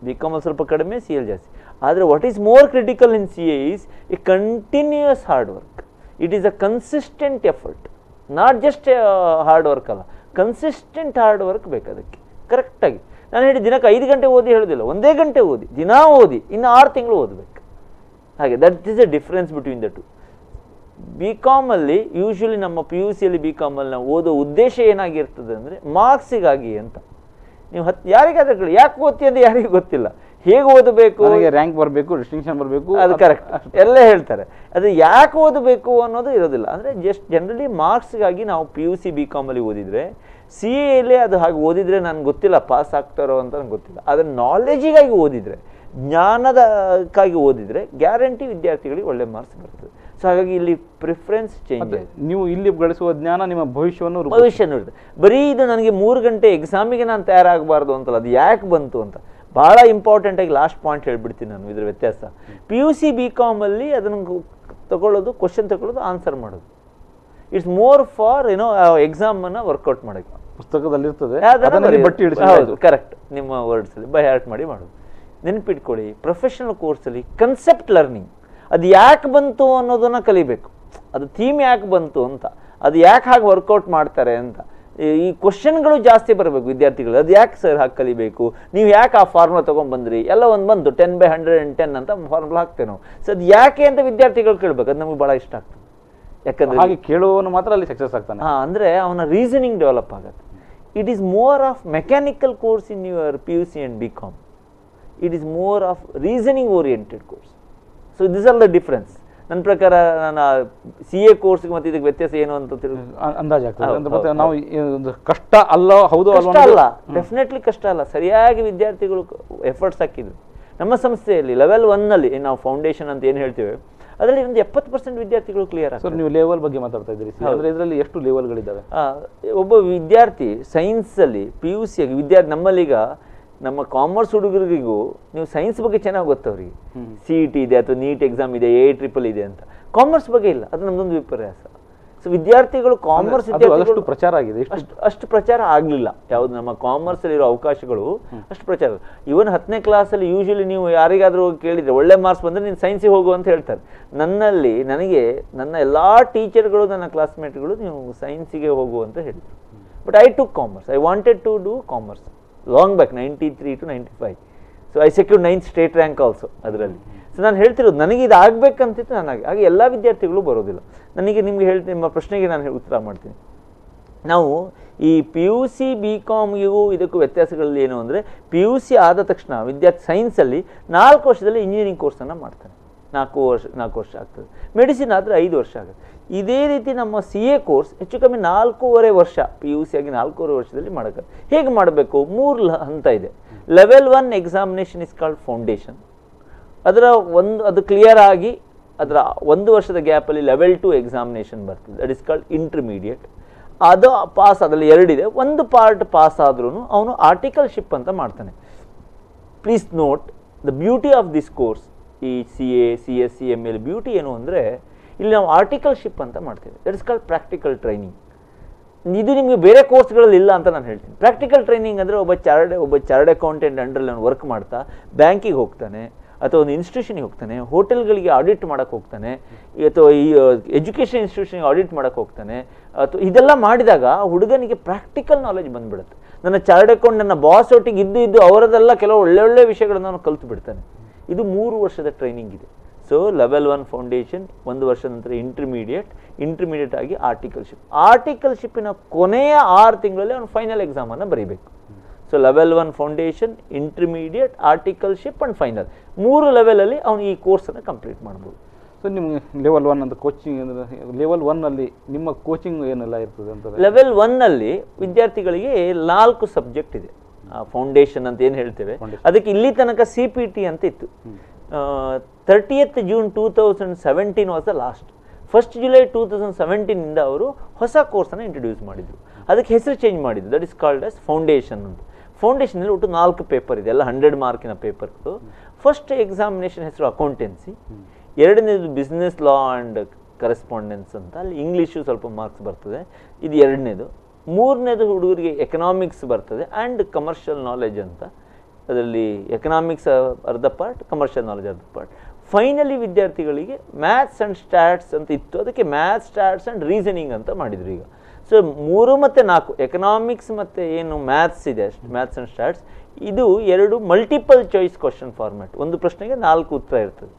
ಬಿ ಕಾಮಲ್ಲಿ ಸ್ವಲ್ಪ ಕಡಿಮೆ, CA ಜಾಸ್ತಿ. ಆದರೆ what is more critical in CA is a continuous hard work. It is a consistent effort, not just hard work ಅಲ್ಲ, ಕನ್ಸಿಸ್ಟೆಂಟ್ ಹಾರ್ಡ್ ವರ್ಕ್ ಬೇಕು ಅದಕ್ಕೆ. ಕರೆಕ್ಟಾಗಿ ನಾನು ಹೇಳಿ ದಿನಕ್ಕೆ 5 ಗಂಟೆ ಓದಿ ಹೇಳೋದಿಲ್ಲ, 1 ಗಂಟೆ ಓದಿ, ದಿನ ಓದಿ, ಇನ್ನು 6 ತಿಂಗಳು ಓದಬೇಕು. ಹಾಗೆ that is a difference between the two. B ಕಾಮಲ್ಲಿ ಯೂಶ್ವಲಿ ನಮ್ಮ PUCಯಲ್ಲಿ ಬಿ ಕಾಮಲ್ಲಿ ನಾವು ಓದೋ ಉದ್ದೇಶ ಏನಾಗಿರ್ತದೆ ಅಂದರೆ ಮಾರ್ಕ್ಸಿಗಾಗಿ ಅಂತ. ನೀವು ಯಾರಿಗಾದ್ರೂ ಕೇಳಿ ಯಾಕೆ ಓದ್ತಿ ಅಂದರೆ ಯಾರಿಗೂ ಗೊತ್ತಿಲ್ಲ. ಹೇಗೆ ಓದಬೇಕು, ರ್ಯಾಂಕ್ ಬರಬೇಕು, ಡಿಸ್ಟಿಂಕ್ಷನ್ ಬರಬೇಕು, ಅದು ಕರೆಕ್ಟ್ ಎಲ್ಲ ಹೇಳ್ತಾರೆ. ಅದು ಯಾಕೆ ಓದಬೇಕು ಅನ್ನೋದು ಇರೋದಿಲ್ಲ. ಅಂದರೆ ಜಸ್ಟ್ ಜನರಲಿ ಮಾರ್ಕ್ಸ್ಗಾಗಿ ನಾವು PUC ಬಿ ಕಾಮಲ್ಲಿ ಓದಿದರೆ, CAಯಲ್ಲಿ ಅದು ಹಾಗೆ ಓದಿದರೆ ನನಗೆ ಗೊತ್ತಿಲ್ಲ ಪಾಸ್ ಆಗ್ತಾರೋ ಅಂತ ನನಗೆ ಗೊತ್ತಿಲ್ಲ. ಆದರೆ ನಾಲೆಜಿಗಾಗಿ ಓದಿದರೆ, ಜ್ಞಾನದಕ್ಕಾಗಿ ಓದಿದರೆ ಗ್ಯಾರಂಟಿ ವಿದ್ಯಾರ್ಥಿಗಳಿಗೆ ಒಳ್ಳೆ ಮಾರ್ಕ್ಸ್ ಬರ್ತದೆ. ಸೊ ಹಾಗಾಗಿ ಇಲ್ಲಿ ಪ್ರಿಫರೆನ್ಸ್ ಚೇಂಜ್ ಆಗಿದೆ. ನೀವು ಇಲ್ಲಿ ಗಳಿಸುವ ಜ್ಞಾನ ನಿಮ್ಮ ಭವಿಷ್ಯವನ್ನು ಇರುತ್ತೆ. ಬರೀ ಇದು ನನಗೆ 3 ಗಂಟೆ ಎಕ್ಸಾಮಿಗೆ ನಾನು ತಯಾರಾಗಬಾರ್ದು ಅಂತಲ್ಲ, ಅದು ಯಾಕೆ ಬಂತು ಅಂತ ಭಾಳ ಇಂಪಾರ್ಟೆಂಟಾಗಿ ಲಾಸ್ಟ್ ಪಾಯಿಂಟ್ ಹೇಳ್ಬಿಡ್ತೀನಿ ನಾನು. ಇದರ ವ್ಯತ್ಯಾಸ PUC ಬಿ ಕಾಮಲ್ಲಿ ಅದನ್ನು ತಗೊಳ್ಳೋದು, ಕ್ವಶನ್ ತಗೊಳ್ಳೋದು, ಆನ್ಸರ್ ಮಾಡೋದು. ಇಟ್ಸ್ ಮೋರ್ ಫಾರ್ ಎಕ್ಸಾಮನ್ನು ವರ್ಕೌಟ್ ಮಾಡೋಕ್ಕೆ. ಪುಸ್ತಕದಲ್ಲಿರ್ತದೆ, ಕರೆಕ್ಟ್, ನಿಮ್ಮ ವರ್ಡ್ಸಲ್ಲಿ ಬೈ ಹಾರ್ಟ್ ಮಾಡಿ ಮಾಡೋದು. ನೆನಪಿಟ್ಕೊಳ್ಳಿ, ಪ್ರೊಫೆಷನಲ್ ಕೋರ್ಸಲ್ಲಿ ಕನ್ಸೆಪ್ಟ್ ಲರ್ನಿಂಗ್, ಅದು ಯಾಕೆ ಬಂತು ಅನ್ನೋದನ್ನು ಕಲಿಬೇಕು. ಅದು ಥೀಮ್ ಯಾಕೆ ಬಂತು ಅಂತ, ಅದು ಯಾಕೆ ಹಾಗೆ ವರ್ಕೌಟ್ ಮಾಡ್ತಾರೆ ಅಂತ, ಈ ಕ್ವಶನ್ಗಳು ಜಾಸ್ತಿ ಬರಬೇಕು ವಿದ್ಯಾರ್ಥಿಗಳು. ಅದು ಯಾಕೆ ಸರ್ ಹಾಗೆ ಕಲಿಬೇಕು, ನೀವು ಯಾಕೆ ಆ ಫಾರ್ಮುಲಾ ತೊಗೊಂಡ್ಬಂದ್ರಿ, ಎಲ್ಲ ಬಂತು 10/110 ಅಂತ ಫಾರ್ಮುಲಾ ಹಾಕ್ತೇವೆ ನಾವು. ಸೊ ಅದು ಯಾಕೆ ಅಂತ ವಿದ್ಯಾರ್ಥಿಗಳು ಕೇಳಬೇಕು. ಅದು ನಮಗೆ ಭಾಳ ಇಷ್ಟ ಆಗ್ತದೆ. ಯಾಕಂದರೆ ಹಾಗೆ ಕೇಳುವವನು ಮಾತ್ರ ಅಲ್ಲಿ ಸಕ್ಸಸ್ ಆಗ್ತಾನೆ. ಅಂದರೆ ಅವನ ರೀಸನಿಂಗ್ ಡೆವಲಪ್ ಆಗುತ್ತೆ. It is more of mechanical course in your PUC and B com. It is more of reasoning oriented course. So this are the difference. ನನ್ನ ಪ್ರಕಾರ ನಾನು CA ಕೋರ್ಸ್ಗೆ ಮತ್ತು ಇದಕ್ಕೆ ವ್ಯತ್ಯಾಸ ಏನು ಅಂತ ಅಂದಾಜಾಗ್ತದೆ. ನಾವು ಕಷ್ಟ ಅಲ್ಲ, ಹೌದು ಅಲ್ಲ, ಡೆಫಿನೆಟ್ಲಿ ಕಷ್ಟ ಅಲ್ಲ. ಸರಿಯಾಗಿ ವಿದ್ಯಾರ್ಥಿಗಳು ಎಫರ್ಟ್ಸ್ ಹಾಕಿದ್ರು. ನಮ್ಮ ಸಂಸ್ಥೆಯಲ್ಲಿ ಲೆವೆಲ್ 1ನಲ್ಲಿ ನಾವು ಫೌಂಡೇಶನ್ ಅಂತ ಏನು ಹೇಳ್ತೇವೆ, ಅದರಲ್ಲಿ ಒಂದು 70% ವಿದ್ಯಾರ್ಥಿಗಳು ಕ್ಲಿಯರ್ ಆಗ್ತಾರೆ. ನೀವು ಲೆವೆಲ್ ಬಗ್ಗೆ ಮಾತಾಡ್ತಾ ಇದ್ದೀರಿ, ಅಂದರೆ ಇದರಲ್ಲಿ ಎಷ್ಟು ಲೆವೆಲ್ಗಳಿದ್ದಾವೆ? ಒಬ್ಬ ವಿದ್ಯಾರ್ಥಿ ಸೈನ್ಸಲ್ಲಿ PUC ವಿದ್ಯಾರ್ಥಿ, ನಮ್ಮಲ್ಲೀಗ ನಮ್ಮ ಕಾಮರ್ಸ್ ಹುಡುಗರಿಗೂ ನೀವು ಸೈನ್ಸ್ ಬಗ್ಗೆ ಚೆನ್ನಾಗಿ ಗೊತ್ತವ್ರಿಗೆ, CET ಇದೆ ಅಥವಾ ನೀಟ್ ಎಕ್ಸಾಮ್ ಇದೆ, AIEEE ಇದೆ ಅಂತ. ಕಾಮರ್ಸ್ ಬಗ್ಗೆ ಇಲ್ಲ, ಅದು ನಮ್ದೊಂದು ವಿಪರ್ಯಾಸ. ಸೊ ವಿದ್ಯಾರ್ಥಿಗಳು ಕಾಮರ್ಸ್ ಅಷ್ಟು ಪ್ರಚಾರ ಆಗಿದೆ, ಅಷ್ಟು ಪ್ರಚಾರ ಆಗಲಿಲ್ಲ. ಯಾವುದು ನಮ್ಮ ಕಾಮರ್ಸಲ್ಲಿರೋ ಅವಕಾಶಗಳು ಅಷ್ಟು ಪ್ರಚಾರ. ಇವನ್ 10ನೇ ಕ್ಲಾಸಲ್ಲಿ ಯೂಶಲಿ ನೀವು ಯಾರಿಗಾದರೂ ಕೇಳಿದರೆ ಒಳ್ಳೆ ಮಾರ್ಕ್ಸ್ ಬಂದರೆ ನೀನು ಸೈನ್ಸಿಗೆ ಹೋಗು ಅಂತ ಹೇಳ್ತಾರೆ. ನನಗೆ ನನ್ನ ಎಲ್ಲ ಟೀಚರ್ಗಳು, ನನ್ನ ಕ್ಲಾಸ್ಮೇಟ್ಗಳು ನೀವು ಸೈನ್ಸಿಗೆ ಹೋಗು ಅಂತ ಹೇಳಿದರು. But I took commerce. I wanted to do commerce long back, 93 to 95. So I secured 9th state rank also ಅದರಲ್ಲಿ. ಸೊ ನಾನು ಹೇಳ್ತಿರೋದು, ನನಗೆ ಇದು ಆಗಬೇಕಂತಿತ್ತು, ಹಾಗೆ ಎಲ್ಲ ವಿದ್ಯಾರ್ಥಿಗಳು ಬರೋದಿಲ್ಲ. ನಿಮಗೆ ಹೇಳ್ತೀನಿ, ನಿಮ್ಮ ಪ್ರಶ್ನೆಗೆ ನಾನು ಉತ್ತರ ಮಾಡ್ತೀನಿ. ನಾವು ಈ PUC ಬಿ ಕಾಮ್ಗೂ ಇದಕ್ಕೂ ವ್ಯತ್ಯಾಸಗಳಲ್ಲಿ ಏನು ಅಂದರೆ, PUC ಆದ ತಕ್ಷಣ ವಿದ್ಯಾರ್ಥಿ ಸೈನ್ಸಲ್ಲಿ 4 ವರ್ಷದಲ್ಲಿ ಇಂಜಿನಿಯರಿಂಗ್ ಕೋರ್ಸನ್ನು ಮಾಡ್ತಾನೆ. 4 ವರ್ಷ ಆಗ್ತದೆ. ಮೆಡಿಸಿನ್ ಆದರೆ 5 ವರ್ಷ ಆಗುತ್ತೆ. ಇದೇ ರೀತಿ ನಮ್ಮ CA ಕೋರ್ಸ್ ಹೆಚ್ಚು ಕಮ್ಮಿ 4.5 ವರ್ಷ, PUC ಆಗಿ 4.5 ವರ್ಷದಲ್ಲಿ ಮಾಡೋಕ್ಕೆ. ಹೇಗೆ ಮಾಡಬೇಕು? 3 ಹಂತ ಇದೆ. Level 1 examination is called foundation. ಅದು ಕ್ಲಿಯರ್ ಆಗಿ ಅದರ 1 ವರ್ಷದ ಗ್ಯಾಪಲ್ಲಿ ಲೆವೆಲ್ 2 ಎಕ್ಸಾಮಿನೇಷನ್ ಬರ್ತದೆ, ದಟ್ ಇಸ್ ಕಾಲ್ಡ್ ಇಂಟರ್ಮೀಡಿಯೇಟ್. ಅದು ಪಾಸ್, ಅದರಲ್ಲಿ 2 ಇದೆ. ಒಂದು ಪಾರ್ಟ್ ಪಾಸ್ ಆದ್ರೂ ಅವನು ಆರ್ಟಿಕಲ್ಶಿಪ್ ಅಂತ ಮಾಡ್ತಾನೆ. Please note the beauty of this course. ಈ CA, CSC, ML ಬ್ಯೂಟಿ ಏನು ಅಂದರೆ, ಇಲ್ಲಿ ನಾವು ಆರ್ಟಿಕಲ್ಶಿಪ್ ಅಂತ ಮಾಡ್ತೇವೆ, that is called practical training. ಇದು ನಿಮಗೆ ಬೇರೆ ಕೋರ್ಸ್ಗಳಲ್ಲಿ ಇಲ್ಲ ಅಂತ ನಾನು ಹೇಳ್ತೀನಿ. ಪ್ರಾಕ್ಟಿಕಲ್ ಟ್ರೈನಿಂಗ್ ಅಂದರೆ ಒಬ್ಬ ಚಾರ್ಡ್ ಅಕೌಂಟೆಂಟ್ ಅಂಡರಲ್ಲಿ ಅವನು ವರ್ಕ್ ಮಾಡ್ತಾ ಬ್ಯಾಂಕಿಗೆ ಹೋಗ್ತಾನೆ, ಅಥವಾ ಒಂದು ಇನ್ಸ್ಟಿಟ್ಯೂಷನ್ಗೆ ಹೋಗ್ತಾನೆ, ಹೋಟೆಲ್ಗಳಿಗೆ ಆಡಿಟ್ ಮಾಡೋಕ್ಕೆ ಹೋಗ್ತಾನೆ, ಅಥವಾ ಈ ಎಜುಕೇಷನ್ ಇನ್ಸ್ಟಿಟ್ಯೂಷನ್ಗೆ ಆಡಿಟ್ ಮಾಡೋಕ್ಕೆ ಹೋಗ್ತಾನೆ. ಅಥವಾ ಇದೆಲ್ಲ ಮಾಡಿದಾಗ ಹುಡುಗನಿಗೆ ಪ್ರಾಕ್ಟಿಕಲ್ ನಾಲೆಜ್ ಬಂದುಬಿಡುತ್ತೆ. ನನ್ನ ಚಾರ್ಡ್ ಅಕೌಂಟ್ ನನ್ನ ಬಾಸ್ ಒಟ್ಟಿಗೆ ಇದ್ದು ಅವರದೆಲ್ಲ ಕೆಲವು ಒಳ್ಳೊಳ್ಳೆ ವಿಷಯಗಳನ್ನು ಅವನು ಕಲಿತು ಬಿಡ್ತಾನೆ. ಇದು 3 ವರ್ಷದ ಟ್ರೈನಿಂಗ್ ಇದೆ. ಸೊ ಲೆವೆಲ್ 1 ಫೌಂಡೇಶನ್, 1 ವರ್ಷದ ನಂತರ ಇಂಟರ್ಮೀಡಿಯೇಟ್ ಆಗಿ ಆರ್ಟಿಕಲ್ಶಿಪ್ಪಿನ ಕೊನೆಯ 6 ತಿಂಗಳಲ್ಲಿ ಅವನು ಫೈನಲ್ ಎಕ್ಸಾಮನ್ನು ಬರೀಬೇಕು. So level 1 foundation, intermediate, articleship and final 3 ಲೆವೆಲಲ್ಲಿ ಅವನು ಈ ಕೋರ್ಸನ್ನು ಕಂಪ್ಲೀಟ್ ಮಾಡ್ಬೋದು. ಸೊ ನಿಮಗೆ ಲೆವೆಲ್ 1 ಅಂತ ಕೋಚಿಂಗ್, ಲೆವೆಲ್ 1ನಲ್ಲಿ ನಿಮ್ಮ ಕೋಚಿಂಗ್ ಏನೆಲ್ಲ ಇರ್ತದೆ ಅಂತ? ಲೆವೆಲ್ 1ನಲ್ಲಿ ವಿದ್ಯಾರ್ಥಿಗಳಿಗೆ 4 ಸಬ್ಜೆಕ್ಟ್ ಇದೆ. ಫೌಂಡೇಶನ್ ಅಂತ ಏನು ಹೇಳ್ತೇವೆ ಅದಕ್ಕೆ ಇಲ್ಲಿ ತನಕ CPT ಅಂತ ಇತ್ತು. 30th June 2017 was the last. 1st July 2017 ಅವರು ಹೊಸ ಕೋರ್ಸನ್ನು ಇಂಟ್ರೊಡ್ಯೂಸ್ ಮಾಡಿದರು. ಅದಕ್ಕೆ ಹೆಸರು ಚೇಂಜ್ ಮಾಡಿದ್ರು. That is called as foundation ಅಂತ. ಫೌಂಡೇಶನಲ್ಲಿ ಒಟ್ಟು 4 ಪೇಪರ್ ಇದೆ, ಎಲ್ಲ 100 ಮಾರ್ಕಿನ ಪೇಪರ್ಗಳು. ಫಸ್ಟ್ ಎಕ್ಸಾಮಿನೇಷನ್ ಹೆಸರು ಅಕೌಂಟೆನ್ಸಿ, ಎರಡನೇದು ಬಿಸ್ನೆಸ್ ಲಾ ಆ್ಯಂಡ್ ಕರೆಸ್ಪಾಂಡೆನ್ಸ್ ಅಂತ, ಅಲ್ಲಿ ಇಂಗ್ಲೀಷು ಸ್ವಲ್ಪ ಮಾರ್ಕ್ಸ್ ಬರ್ತದೆ, ಇದು ಎರಡನೇದು. ಮೂರನೇದು ಹುಡುಗರಿಗೆ ಎಕನಾಮಿಕ್ಸ್ ಬರ್ತದೆ ಆ್ಯಂಡ್ ಕಮರ್ಷಿಯಲ್ ನಾಲೆಜ್ ಅಂತ, ಅದರಲ್ಲಿ ಎಕನಾಮಿಕ್ಸ್ ಅರ್ಧ ಪಾರ್ಟ್, ಕಮರ್ಷಿಯಲ್ ನಾಲೆಜ್ ಅರ್ಧ ಪಾರ್ಟ್. ಫೈನಲಿ ವಿದ್ಯಾರ್ಥಿಗಳಿಗೆ ಮ್ಯಾಥ್ಸ್ ಆ್ಯಂಡ್ ಸ್ಟ್ಯಾಟ್ಸ್ ಅಂತ ಇತ್ತು, ಅದಕ್ಕೆ ಮ್ಯಾಥ್ಸ್, ಸ್ಟ್ಯಾಟ್ಸ್ ಆ್ಯಂಡ್ ರೀಸನಿಂಗ್ ಅಂತ ಮಾಡಿದರು ಈಗ. ಸೊ 3 ಮತ್ತು 4 ಎಕನಾಮಿಕ್ಸ್ ಮತ್ತು ಏನು ಮ್ಯಾಥ್ಸ್ ಇದೆ ಅಷ್ಟು, ಮ್ಯಾಥ್ಸ್ ಆ್ಯಂಡ್ ಸ್ಟ್ಯಾಟ್ಸ್, ಇದು 2 ಮಲ್ಟಿಪಲ್ ಚಾಯ್ಸ್ ಕ್ವಶನ್ ಫಾರ್ಮ್ಯಾಟ್. ಒಂದು ಪ್ರಶ್ನೆಗೆ 4 ಉತ್ತರ ಇರ್ತದೆ.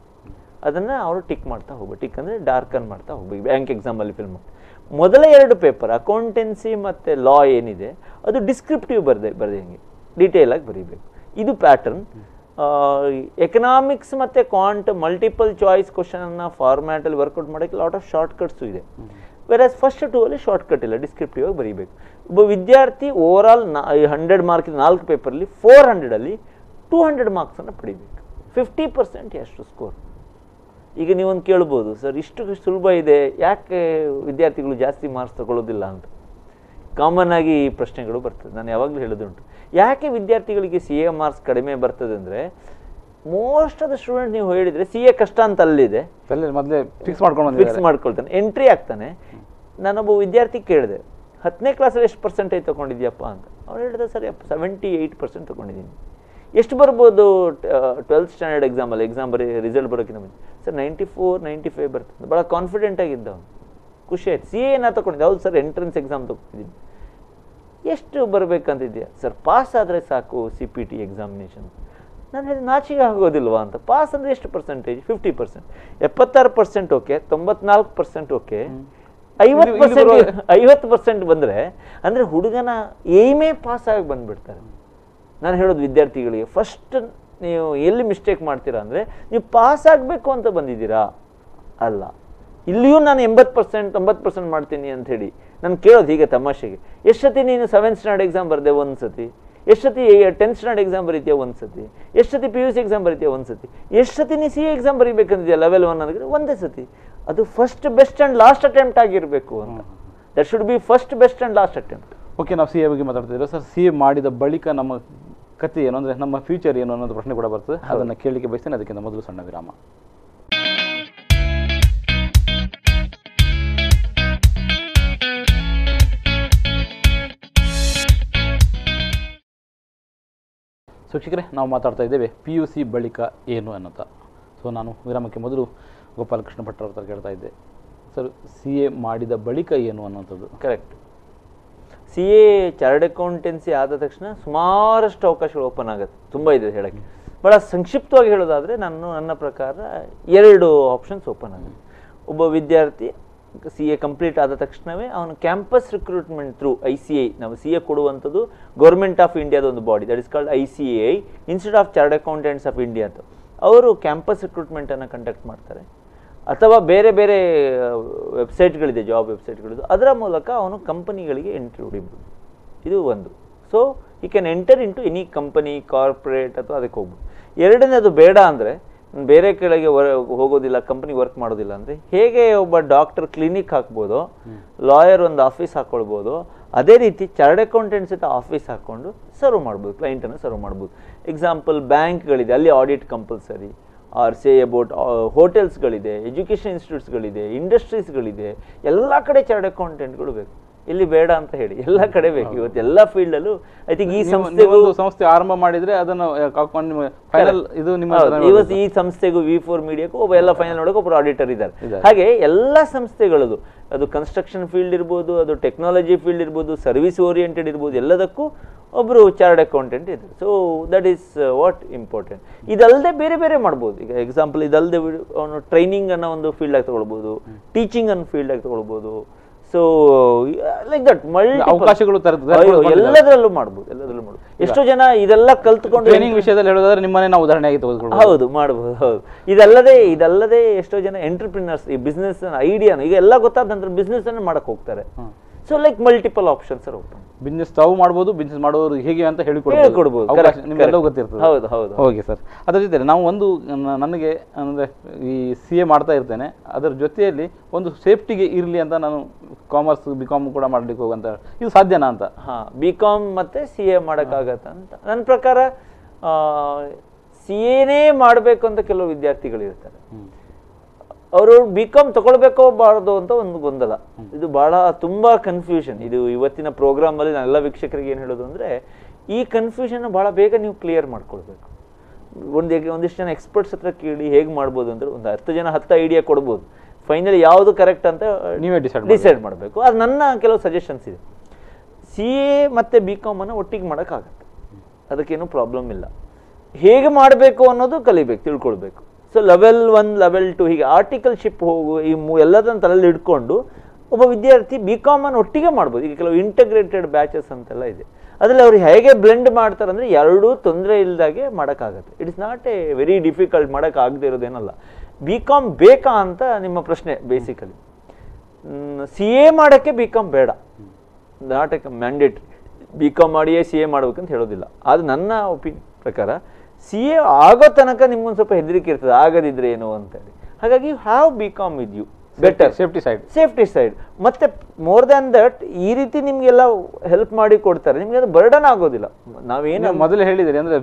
ಅದನ್ನು ಅವರು ಟಿಕ್ ಮಾಡ್ತಾ ಹೋಗ್ಬೇಕು. ಟಿಕ್ ಅಂದರೆ ಡಾರ್ಕನ್ ಮಾಡ್ತಾ ಹೋಗ್ಬೇಕು, ಬ್ಯಾಂಕ್ ಎಕ್ಸಾಮಲ್ಲಿ ಫಿಲ್ ಮಾಡಿ. ಮೊದಲ 2 ಪೇಪರ್ ಅಕೌಂಟೆನ್ಸಿ ಮತ್ತು ಲಾ ಏನಿದೆ ಅದು ಡಿಸ್ಕ್ರಿಪ್ಟಿವ್ ಬರೆದಂಗೆ ಡೀಟೇಲ್ ಆಗಿ ಬರೀಬೇಕು. ಇದು ಪ್ಯಾಟರ್ನ್. ಎಕನಾಮಿಕ್ಸ್ ಮತ್ತು ಕ್ವಾಂಟ್ ಮಲ್ಟಿಪಲ್ ಚಾಯ್ಸ್ ಕ್ವಶನನ್ನು ಫಾರ್ಮ್ಯಾಟಲ್ಲಿ ವರ್ಕೌಟ್ ಮಾಡೋಕ್ಕೆ ಲಾಟ್ ಆಫ್ ಶಾರ್ಟ್ಕಟ್ಸು ಇದೆ. ವೆರಾಸ್ ಫಸ್ಟ್ 2 ಅಲ್ಲಿ ಶಾರ್ಟ್ಕಟ್ ಇಲ್ಲ, ಡಿಸ್ಕ್ರಿಪ್ಟಿವ್ ಆಗಿ ಬರೀಬೇಕು. ಒಬ್ಬ ವಿದ್ಯಾರ್ಥಿ ಓವರಾಲ್ 100 ಮಾರ್ಕಿನ 4 ಪೇಪರಲ್ಲಿ 400ಅಲ್ಲಿ 200 ಮಾರ್ಕ್ಸನ್ನು ಪಡಿಬೇಕು. 50% ಎಷ್ಟು ಸ್ಕೋರ್. ಈಗ ನೀವೊಂದು ಕೇಳ್ಬೋದು, ಸರ್ ಇಷ್ಟು ಸುಲಭ ಇದೆ, ಯಾಕೆ ವಿದ್ಯಾರ್ಥಿಗಳು ಜಾಸ್ತಿ ಮಾರ್ಕ್ಸ್ ತಗೊಳ್ಳೋದಿಲ್ಲ ಅಂತ. ಕಾಮನ್ ಆಗಿ ಈ ಪ್ರಶ್ನೆಗಳು ಬರ್ತದೆ. ನಾನು ಯಾವಾಗಲೂ ಹೇಳೋದುಂಟು, ಯಾಕೆ ವಿದ್ಯಾರ್ಥಿಗಳಿಗೆ CA ಮಾರ್ಕ್ಸ್ ಕಡಿಮೆ ಬರ್ತದೆ ಅಂದರೆ, ಮೋಸ್ಟ್ ಆಫ್ ದ ಸ್ಟೂಡೆಂಟ್ ನೀವು ಹೇಳಿದರೆ CA ಕಷ್ಟ ಅಂತ ಅಲ್ಲಿದೆ, ಮೊದಲೇ ಫಿಕ್ಸ್ ಮಾಡ್ಕೊಳ್ತಾನೆ, ಎಂಟ್ರಿ ಆಗ್ತಾನೆ. ನಾನೊಬ್ಬ ವಿದ್ಯಾರ್ಥಿ ಕೇಳಿದೆ, 10ನೇ ಕ್ಲಾಸಲ್ಲಿ ಎಷ್ಟು ಪರ್ಸೆಂಟೇಜ್ ತೊಗೊಂಡಿದ್ಯಪ್ಪ ಅಂತ. ಅವ್ರು ಹೇಳಿದೆ, ಸರ್ 78% ತೊಗೊಂಡಿದ್ದೀನಿ. ಎಷ್ಟು ಬರ್ಬೋದು 12th ಸ್ಟ್ಯಾಂಡರ್ಡ್ ಎಕ್ಸಾಮಲ್ಲಿ, ರಿಸಲ್ಟ್ ಬರೋಕ್ಕಿಂತ ಮುಂಚೆ? ಸರ್ 94, 95 ಬರ್ತದೆ. ಭಾಳ ಕಾನ್ಫಿಡೆಂಟ್ ಆಗಿದ್ದ ಅವನು, ಖುಷಿ ಆಯ್ತು. CA ನಾ ತೊಗೊಂಡಿದ್ದೆ. ಹೌದು ಸರ್, ಎಂಟ್ರೆನ್ಸ್ ಎಕ್ಸಾಮ್ ತೊಗೊಂಡಿದ್ದೀನಿ. ಎಷ್ಟು ಬರಬೇಕಂತಿದ್ಯಾ? ಸರ್ ಪಾಸ್ ಆದರೆ ಸಾಕು CPT ಎಕ್ಸಾಮಿನೇಷನ್. ನಾನು ಹೇಳಿದೆ, ನಾಚಿಕೆ ಆಗೋದಿಲ್ವಾ ಅಂತ. ಪಾಸ್ ಅಂದರೆ ಎಷ್ಟು ಪರ್ಸೆಂಟೇಜ್? 50%. 76% ಓಕೆ, 94% ಓಕೆ, 50% ಬಂದರೆ ಅಂದರೆ ಹುಡುಗನ ಏಮೇ ಪಾಸ್ ಆಗಿ ಬಂದುಬಿಡ್ತಾರೆ. ನಾನು ಹೇಳೋದು ವಿದ್ಯಾರ್ಥಿಗಳಿಗೆ, ಫಸ್ಟ್ ನೀವು ಎಲ್ಲಿ ಮಿಸ್ಟೇಕ್ ಮಾಡ್ತೀರಾ ಅಂದರೆ, ನೀವು ಪಾಸ್ ಆಗಬೇಕು ಅಂತ ಬಂದಿದ್ದೀರಾ ಅಲ್ಲ. ಇಲ್ಲಿಯೂ ನಾನು 80%, 90% ಮಾಡ್ತೀನಿ ಅಂತ ಹೇಳಿ ನಾನು ಕೇಳೋದು ಹೀಗೆ ತಮಾಷೆಗೆ. ಎಷ್ಟು ಸತಿ ನೀನು 7th ಸ್ಟ್ಯಾಂಡರ್ಡ್ ಎಕ್ಸಾಮ್ ಬರೆದೆ? ಒಂದು ಸತಿ. ಎಷ್ಟು ಸತಿ 10th ಸ್ಟ್ಯಾಂಡರ್ಡ್ ಎಕ್ಸಾಮ್ ಬರೀತೀಯ? ಒಂದು ಸತಿ. ಎಷ್ಟು ಸತಿ PUC ಎಕ್ಸಾಮ್ ಬರೀತೀಯ? ಒಂದು ಸತಿ. ಎಷ್ಟು ಸತಿ ನೀನು CA ಎಕ್ಸಾಮ್ ಬರೀಬೇಕಂತಿದೆಯಾ ಲೆವೆಲ್ 1 ಅಂದರೆ? ಒಂದೇ ಸತಿ. ಅದು first best and last attempt ಆಗಿರಬೇಕು ಅಂತ. That should be first best and last attempt. Okay, ನಾವು CA ಬಗ್ಗೆ ಮಾತಾಡ್ತಿದ್ದೀವಿ ಸರ್. CA ಮಾಡಿದ ಬಳಿಕ ನಮ್ಮ ಕಥೆ ಏನು, ಅಂದರೆ ನಮ್ಮ ಫ್ಯೂಚರ್ ಏನು ಅನ್ನೋದು ಪ್ರಶ್ನೆ ಕೂಡ ಬರ್ತದೆ. ಅದನ್ನು ಕೇಳಲಿಕ್ಕೆ ಬಯಸ್ತೇನೆ. ಅದಕ್ಕಿಂತ ಮೊದಲು ಸಣ್ಣ ವಿರಾಮ. ಶಿಕ್ಷಕರೇ, ನಾವು ಮಾತಾಡ್ತಾ ಇದ್ದೇವೆ PUC ಬಳಿಕ ಏನು ಅನ್ನೋಂಥ. ಸೊ ನಾನು ವಿರಾಮಕ್ಕೆ ಮೊದಲು ಗೋಪಾಲಕೃಷ್ಣ ಭಟ್ ಅವ್ರ ಹತ್ರ ಕೇಳ್ತಾ ಇದ್ದೆ, ಸರ್ CA ಮಾಡಿದ ಬಳಿಕ ಏನು ಅನ್ನೋಂಥದ್ದು. ಕರೆಕ್ಟ್. CA ಚಾರ್ಟರ್ಡ್ ಅಕೌಂಟೆನ್ಸಿ ಆದ ತಕ್ಷಣ ಸುಮಾರಷ್ಟು ಅವಕಾಶಗಳು ಓಪನ್ ಆಗುತ್ತೆ. ತುಂಬ ಇದೆ ಹೇಳೋಕ್ಕೆ. ಭಾಳ ಸಂಕ್ಷಿಪ್ತವಾಗಿ ಹೇಳೋದಾದರೆ ನನ್ನ ಪ್ರಕಾರ 2 ಆಪ್ಷನ್ಸ್ ಓಪನ್ ಆಗುತ್ತೆ. ಒಬ್ಬ ವಿದ್ಯಾರ್ಥಿ CA ಕಂಪ್ಲೀಟ್ ಆದ ತಕ್ಷಣವೇ ಅವನು ಕ್ಯಾಂಪಸ್ ರಿಕ್ರೂಟ್ಮೆಂಟ್ ಥ್ರೂ ICAI, ನಾವು CA ಕೊಡುವಂಥದ್ದು ಗೌರ್ಮೆಂಟ್ ಆಫ್ ಇಂಡಿಯಾದ ಒಂದು body, that is called ICAI, institute of chartered accountants of India ಅಂತ. ಅವರು ಕ್ಯಾಂಪಸ್ ರಿಕ್ರೂಟ್ಮೆಂಟನ್ನು ಕಂಡಕ್ಟ್ ಮಾಡ್ತಾರೆ. ಅಥವಾ ಬೇರೆ ಬೇರೆ ವೆಬ್ಸೈಟ್ಗಳಿದೆ, ಜಾಬ್ ವೆಬ್ಸೈಟ್ಗಳಿದೆ, ಅದರ ಮೂಲಕ ಅವನು ಕಂಪನಿಗಳಿಗೆ ಎಂಟ್ರಿ ಹೊಡಿಬೋದು. ಇದು ಒಂದು. ಸೊ ಈ can enter into any company, corporate ಅಥವಾ ಅದಕ್ಕೆ ಹೋಗ್ಬೋದು. ಎರಡನೇದು ಬೇಡ ಅಂದರೆ, ಬೇರೆ ಕೆಳಗೆ ಹೋಗೋದಿಲ್ಲ, ಕಂಪ್ನಿ ವರ್ಕ್ ಮಾಡೋದಿಲ್ಲ ಅಂದರೆ, ಹೇಗೆ ಒಬ್ಬ ಡಾಕ್ಟರ್ ಕ್ಲಿನಿಕ್ ಹಾಕ್ಬೋದು, ಲಾಯರ್ ಒಂದು ಆಫೀಸ್ ಹಾಕ್ಕೊಳ್ಬೋದು, ಅದೇ ರೀತಿ ಚಾರ್ಟರ್ಡ್ ಅಕೌಂಟೆಂಟ್ಸ್ ಅಂತ ಆಫೀಸ್ ಹಾಕ್ಕೊಂಡು ಸರ್ವ್ ಮಾಡ್ಬೋದು, ಕ್ಲೈಂಟನ್ನು ಸರ್ವ್ ಮಾಡ್ಬೋದು. ಎಕ್ಸಾಂಪಲ್ ಬ್ಯಾಂಕ್ಗಳಿದೆ, ಅಲ್ಲಿ audit compulsory. Or say about ಹೋಟೆಲ್ಸ್ಗಳಿದೆ, ಎಜುಕೇಷನ್ ಇನ್ಸ್ಟಿಟ್ಯೂಟ್ಸ್ಗಳಿದೆ, ಇಂಡಸ್ಟ್ರೀಸ್ಗಳಿದೆ, ಎಲ್ಲ ಕಡೆ ಚಾರ್ಟರ್ಡ್ ಅಕೌಂಟೆಂಟ್ಗಳು ಬೇಕು. ಇಲ್ಲಿ ಬೇಡ ಅಂತ ಹೇಳಿ, ಎಲ್ಲ ಕಡೆ ಬೇಕು ಇವತ್ತು ಎಲ್ಲ ಫೀಲ್ಡಲ್ಲೂ. ಐ ಥಿಂಕ್ ಈ ಸಂಸ್ಥೆ ಆರಂಭ ಮಾಡಿದ್ರೆ ಅದನ್ನು ಫೈನಲ್ ಇದು ನಿಮ್ಮ ಇವತ್ತು ಈ ಸಂಸ್ಥೆಗೂ V4 ಮೀಡಿಯಾಕ್ಕೂ ಒಬ್ಬ ಎಲ್ಲ ಫೈನಲ್ ನೋಡೋಕೆ ಒಬ್ಬರು ಆಡಿಟರ್ ಇದ್ದಾರೆ. ಹಾಗೆ ಎಲ್ಲ ಸಂಸ್ಥೆಗಳದು, ಅದು ಕನ್ಸ್ಟ್ರಕ್ಷನ್ ಫೀಲ್ಡ್ ಇರ್ಬೋದು, ಅದು ಟೆಕ್ನಾಲಜಿ ಫೀಲ್ಡ್ ಇರ್ಬೋದು, ಸರ್ವಿಸ್ ಓರಿಯೆಂಟೆಡ್ ಇರ್ಬೋದು, ಎಲ್ಲದಕ್ಕೂ ಒಬ್ಬರು ಚಾರ್ಡ್ ಅಕೌಂಟೆಂಟ್ ಇದ್ದಾರೆ. So that is what important. ಇದಲ್ಲದೆ ಬೇರೆ ಬೇರೆ ಮಾಡ್ಬೋದು. ಈಗ ಎಕ್ಸಾಂಪಲ್ ಇದಲ್ಲದೆ ಅವನು ಟ್ರೈನಿಂಗ್ ಅನ್ನೋ ಒಂದು ಫೀಲ್ಡ್ ಆಗಿ ತಗೊಳ್ಬೋದು, ಟೀಚಿಂಗ್ ಅನ್ನೋ ಫೀಲ್ಡ್ ಆಗಿ ತಗೊಳ್ಬೋದು. ಸೊ ಲೈಕ್ ದಟ್ ಅವಕಾಶಗಳು ಎಲ್ಲದರಲ್ಲೂ ಮಾಡ್ಬೋದು, ಎಲ್ಲದರಲ್ಲೂ ಮಾಡ್ಬೋದು. ಎಷ್ಟೋ ಜನ ಇದೆಲ್ಲ ಕಲ್ತ್ಕೊಂಡು ಟ್ರೈನಿಂಗ್ ವಿಷಯದಲ್ಲಿ ಹೇಳೋದಾದ್ರೆ ನಿಮ್ಮನ್ನೇ ನಾವು ಉದಾಹರಣೆಯಾಗಿ ತೆಗೆದುಕೊಳ್ಳಬಹುದು. ಹೌದು, ಮಾಡಬಹುದು. ಹೌದು, ಇದಲ್ಲದೆ ಎಷ್ಟೋ ಜನ ಎಂಟರ್ಪ್ರಿನರ್ಸ್ ಈ ಬಿಸ್ನೆಸ್ ಐಡಿಯಾನು ಈಗ ಎಲ್ಲ ಗೊತ್ತಾದ ನಂತರ ಬಿಸ್ನೆಸ್ ಅನ್ನು ಮಾಡಕ್ ಹೋಗ್ತಾರೆ. So like multiple options are open. Business ತಾವು ಮಾಡ್ಬೋದು, ಬಿಸ್ನೆಸ್ ಮಾಡೋರು ಹೇಗೆ ಅಂತ ಹೇಳಿಕೊಡ್ಬೋದು, ನಿಮ್ಗೆಲ್ಲವೂ ಗೊತ್ತಿರ್ತದೆ. ಹೌದು ಹೌದು, ಓಕೆ ಸರ್. ಅದರ ಜೊತೆ ನಾವು ಒಂದು ನನಗೆ ಅಂದರೆ ಈ CA ಮಾಡ್ತಾ ಇರ್ತೇನೆ, ಅದರ ಜೊತೆಯಲ್ಲಿ ಒಂದು ಸೇಫ್ಟಿಗೆ ಇರಲಿ ಅಂತ ನಾನು ಕಾಮರ್ಸ್ BCom ಕೂಡ ಮಾಡ್ಲಿಕ್ಕೆ ಹೋಗಂತ, ಇದು ಸಾಧ್ಯನಾ ಅಂತ? BCom ಮತ್ತೆ CA ಮಾಡೋಕ್ಕಾಗತ್ತ ಅಂತ ನನ್ನ ಪ್ರಕಾರ. CAನೇ ಮಾಡಬೇಕು ಅಂತ ಕೆಲವು ವಿದ್ಯಾರ್ಥಿಗಳು ಇರ್ತಾರೆ. ಅವರು BCom ತಗೊಳ್ಬೇಕೋ ಬಾರದು ಅಂತ ಒಂದು ಗೊಂದಲ. ಇದು ಬಹಳ ತುಂಬಾ ಕನ್ಫ್ಯೂಷನ್. ಇದು ಇವತ್ತಿನ ಪ್ರೋಗ್ರಾಮ್ ಅಲ್ಲಿ ನಾನೆಲ್ಲ ವೀಕ್ಷಕರಿಗೆ ಏನು ಹೇಳೋದು ಅಂದ್ರೆ, ಈ ಕನ್ಫ್ಯೂಷನ್ ಬಹಳ ಬೇಗ ನೀವು ಕ್ಲಿಯರ್ ಮಾಡ್ಕೊಳ್ಬೇಕು. ಒಂದಿಷ್ಟು ಜನ ಎಕ್ಸ್ಪರ್ಟ್ಸ್ ಹತ್ರ ಕೇಳಿ ಹೇಗೆ ಮಾಡ್ಬೋದು ಅಂದ್ರೆ, ಒಂದು 10 ಜನ 10 ಐಡಿಯಾ ಕೊಡ್ಬೋದು. ಫೈನಲಿ ಯಾವುದು ಕರೆಕ್ಟ್ ಅಂತ ನೀವೇ ಡಿಸೈಡ್ ಮಾಡಬೇಕು. ಅದು ನನ್ನ ಕೆಲವು ಸಜೆಷನ್ಸ್ ಇದೆ. CA ಮತ್ತೆ BCom ಅನ್ನು ಒಟ್ಟಿಗೆ ಮಾಡೋಕ್ಕಾಗತ್ತೆ, ಅದಕ್ಕೇನು ಪ್ರಾಬ್ಲಮ್ ಇಲ್ಲ. ಹೇಗೆ ಮಾಡಬೇಕು ಅನ್ನೋದು ಕಲಿಬೇಕು, ತಿಳ್ಕೊಳ್ಬೇಕು. ಸೊ ಲೆವೆಲ್ 1 ಲೆವೆಲ್ 2 ಹೀಗೆ ಆರ್ಟಿಕಲ್ಶಿಪ್ ಹೋಗು ಈ ಎಲ್ಲದನ್ನು ತಲೆಯಲ್ಲಿ ಇಟ್ಕೊಂಡು ಒಬ್ಬ ವಿದ್ಯಾರ್ಥಿ BCom ಅನ್ನು ಒಟ್ಟಿಗೆ ಮಾಡ್ಬೋದು. ಈಗ ಕೆಲವು ಇಂಟಗ್ರೇಟೆಡ್ ಬ್ಯಾಚಸ್ ಅಂತೆಲ್ಲ ಇದೆ, ಅದರಲ್ಲಿ ಅವ್ರು ಹೇಗೆ ಬ್ಲೆಂಡ್ ಮಾಡ್ತಾರೆ ಅಂದರೆ ಎರಡೂ ತೊಂದರೆ ಇಲ್ಲದಾಗೆ ಮಾಡೋಕ್ಕಾಗತ್ತೆ. It is not a very difficult, ಮಾಡೋಕ್ಕಾಗದೇ ಇರೋದೇನಲ್ಲ. BCom ಬೇಕಾ ಅಂತ ನಿಮ್ಮ ಪ್ರಶ್ನೆ ಬೇಸಿಕಲಿ. CA ಮಾಡೋಕ್ಕೆ BCom ಬೇಡ, ನಾಟ್ ಎ ಮ್ಯಾಂಡೇಟ್ರಿ. BCom ಮಾಡಿಯೇ CA ಮಾಡ್ಬೇಕಂತ ಹೇಳೋದಿಲ್ಲ. ಅದು ನನ್ನ ಒಪಿನಿಯನ್ ಪ್ರಕಾರ CA ಆಗೋ ತನಕ ನಿಮ್ಗೊಂದು ಸ್ವಲ್ಪ ಹೆದರಿಕೆ ಇರ್ತದೆ, ಆಗದಿದ್ರೆ ಏನು ಅಂತೇಳಿ. ಹಾಗಾಗಿ have BCom with you, better safety side. ಮತ್ತೆ ಮೋರ್ ದ್ಯಾನ್ ದಟ್ ಈ ರೀತಿ ನಿಮ್ಗೆಲ್ಲ ಹೆಲ್ಪ್ ಮಾಡಿ ಕೊಡ್ತಾರೆ, ನಿಮ್ಗೆ ಅದು ಬರ್ಡನ್ ಆಗೋದಿಲ್ಲ. ನಾವೇನು ಮೊದಲೇ ಹೇಳಿದ್ರಿ ಅಂದ್ರೆ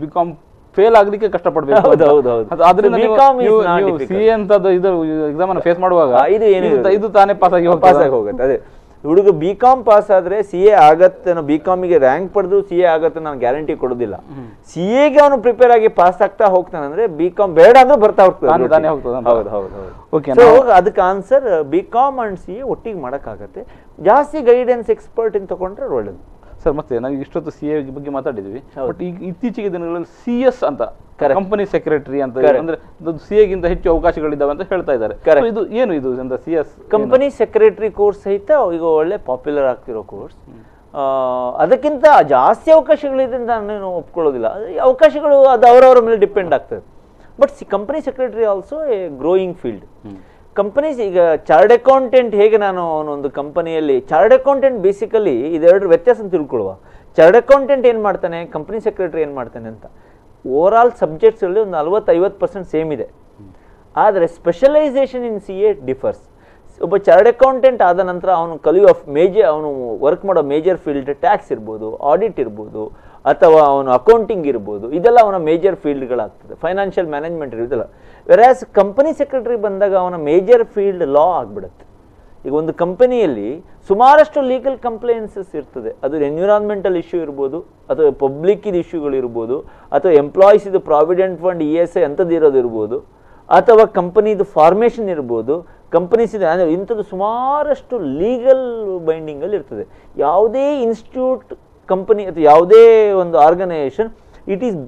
BCom ಫೇಲ್ ಆಗ್ಲಿಕ್ಕೆ ಕಷ್ಟಪಡಬೇಕು. CA ಅಂತದ್ದು ಇದು ಎಕ್ಸಾಮ್ ಅನ್ನು ಫೇಸ್ ಮಾಡುವಾಗ ಇದು ತಾನೇ ಪಾಸ್ ಆಗಿ ಹೋಗುತ್ತೆ. ಅದೇ ಹುಡುಗ BCom ಪಾಸ್ ಆದ್ರೆ CA ಆಗತ್ತೆ, BComಗೆ ರ್ಯಾಂಕ್ ಪಡೆದು CA ಆಗತ್ತೆ ನಾನು ಗ್ಯಾರಂಟಿ ಕೊಡೋದಿಲ್ಲ. CAಗೆ ಅವನು ಪ್ರಿಪೇರ್ ಆಗಿ ಪಾಸ್ ಆಗ್ತಾ ಹೋಗ್ತಾನೆ ಅಂದ್ರೆ BCom ಬೇಡ ಅಂದ್ರೆ ಬರ್ತಾ ಹೋಗ್ತಾನೆ. ಹೌದು ಹೌದು. ಅದಕ್ಕೆ ಆನ್ಸರ್ BCom ಅಂಡ್ CA ಒಟ್ಟಿಗೆ ಮಾಡಕ್ಕಾಗತ್ತೆ. ಜಾಸ್ತಿ ಗೈಡೆನ್ಸ್ ಎಕ್ಸ್ಪರ್ಟ್ ಇನ್ ತಗೊಂಡ್ರೆ ಒಳ್ಳೇದು ಸರ್. ಮತ್ತೆ ನಾವು ಇಷ್ಟೊತ್ತು CA ಬಗ್ಗೆ ಮಾತಾಡಿದ್ವಿ, ಬಟ್ ಈಗ ಇತ್ತೀಚೆಗೆ ದಿನಗಳಲ್ಲಿ CS ಅಂತ ಕಂಪನಿ ಸೆಕ್ರೆಟರಿ ಅಂತ ಅಂದ್ರೆ CAಗಿಂತ ಹೆಚ್ಚು ಅವಕಾಶಗಳಿದ್ದಾವೆ ಅಂತ ಹೇಳ್ತಾ ಇದ್ದಾರೆ. ಇದು ಏನು ಇದು ಅಂತ CS ಕಂಪನಿ ಸೆಕ್ರೆಟರಿ ಕೋರ್ಸ್ ಸಹಿತ ಈಗ ಒಳ್ಳೆ ಪಾಪ್ಯುಲರ್ ಆಗ್ತಿರೋ ಕೋರ್ಸ್. ಅದಕ್ಕಿಂತ ಜಾಸ್ತಿ ಅವಕಾಶಗಳಿದೆ ಅಂತ ನಾನು ಒಪ್ಕೊಳ್ಳೋದಿಲ್ಲ. ಅವಕಾಶಗಳು ಅದು ಅವರವರ ಮೇಲೆ ಡಿಪೆಂಡ್ ಆಗ್ತದೆ. But company secretary also A growing field. Companies ಈಗ ಚಾರ್ಡ್ ಅಕೌಂಟೆಂಟ್ ಹೇಗೆ ನಾನು ಒಂದು ಕಂಪನಿಯಲ್ಲಿ ಚಾರ್ಡ್ ಅಕೌಂಟೆಂಟ್ ಬೇಸಿಕಲಿ ಇದೆರಡರ ವ್ಯತ್ಯಾಸ ತಿಳ್ಕೊಳ್ಳುವ. ಚಾರ್ಡ್ ಅಕೌಂಟೆಂಟ್ ಏನು ಮಾಡ್ತಾನೆ, ಕಂಪನಿ ಸೆಕ್ರೆಟರಿ ಏನು ಮಾಡ್ತಾನೆ ಅಂತ ಓವರ್ ಆಲ್ ಸಬ್ಜೆಕ್ಟ್ಸಲ್ಲಿ ಒಂದು 40-50% ಸೇಮ್ ಇದೆ. ಆದರೆ ಸ್ಪೆಷಲೈಸೇಷನ್ ಇನ್ CA ಡಿಫರ್ಸ್. ಒಬ್ಬ ಚಾರ್ಡ್ ಅಕೌಂಟೆಂಟ್ ಆದ ನಂತರ ಅವನು ಕಲಿಯುವ ಅವನು ವರ್ಕ್ ಮಾಡೋ ಮೇಜರ್ ಫೀಲ್ಡ್ ಟ್ಯಾಕ್ಸ್ ಇರ್ಬೋದು, ಆಡಿಟ್ ಇರ್ಬೋದು, ಅಥವಾ ಅವನು ಅಕೌಂಟಿಂಗ್ ಇರ್ಬೋದು. ಇದೆಲ್ಲ ಅವನ ಮೇಜರ್ ಫೀಲ್ಡ್ಗಳಾಗ್ತದೆ. ಫೈನಾನ್ಷಿಯಲ್ ಮ್ಯಾನೇಜ್ಮೆಂಟ್ ಇರೋದಿಲ್ಲ. ವೆರಾಸ್ ಕಂಪನಿ ಸೆಕ್ರೆಟರಿ ಬಂದಾಗ ಅವನ ಮೇಜರ್ ಫೀಲ್ಡ್ ಲಾ ಆಗಿಬಿಡುತ್ತೆ. ಈಗ ಒಂದು ಕಂಪನಿಯಲ್ಲಿ ಸುಮಾರಷ್ಟು ಲೀಗಲ್ ಕಂಪ್ಲೇನ್ಸಸ್ ಇರ್ತದೆ. ಅದು ಎನ್ವಿರಾನ್ಮೆಂಟಲ್ ಇಶ್ಯೂ ಇರ್ಬೋದು, ಅಥವಾ ಪಬ್ಲಿಕ್ ಇದು ಇಶ್ಯೂಗಳು ಇರ್ಬೋದು, ಅಥವಾ ಎಂಪ್ಲಾಯೀಸ್ ಇದು ಪ್ರಾವಿಡೆಂಟ್ ಫಂಡ್ ESI ಅಂಥದ್ದು ಇರೋದು ಇರ್ಬೋದು, ಅಥವಾ ಕಂಪನಿದು ಫಾರ್ಮೇಷನ್ ಇರ್ಬೋದು, ಕಂಪನೀಸ್ ಇದೆ ಇಂಥದ್ದು ಸುಮಾರಷ್ಟು ಲೀಗಲ್ ಬೈಂಡಿಂಗಲ್ಲಿ ಇರ್ತದೆ. ಯಾವುದೇ ಇನ್ಸ್ಟಿಟ್ಯೂಟ್, ಕಂಪನಿ ಅಥವಾ ಯಾವುದೇ ಒಂದು organisation it is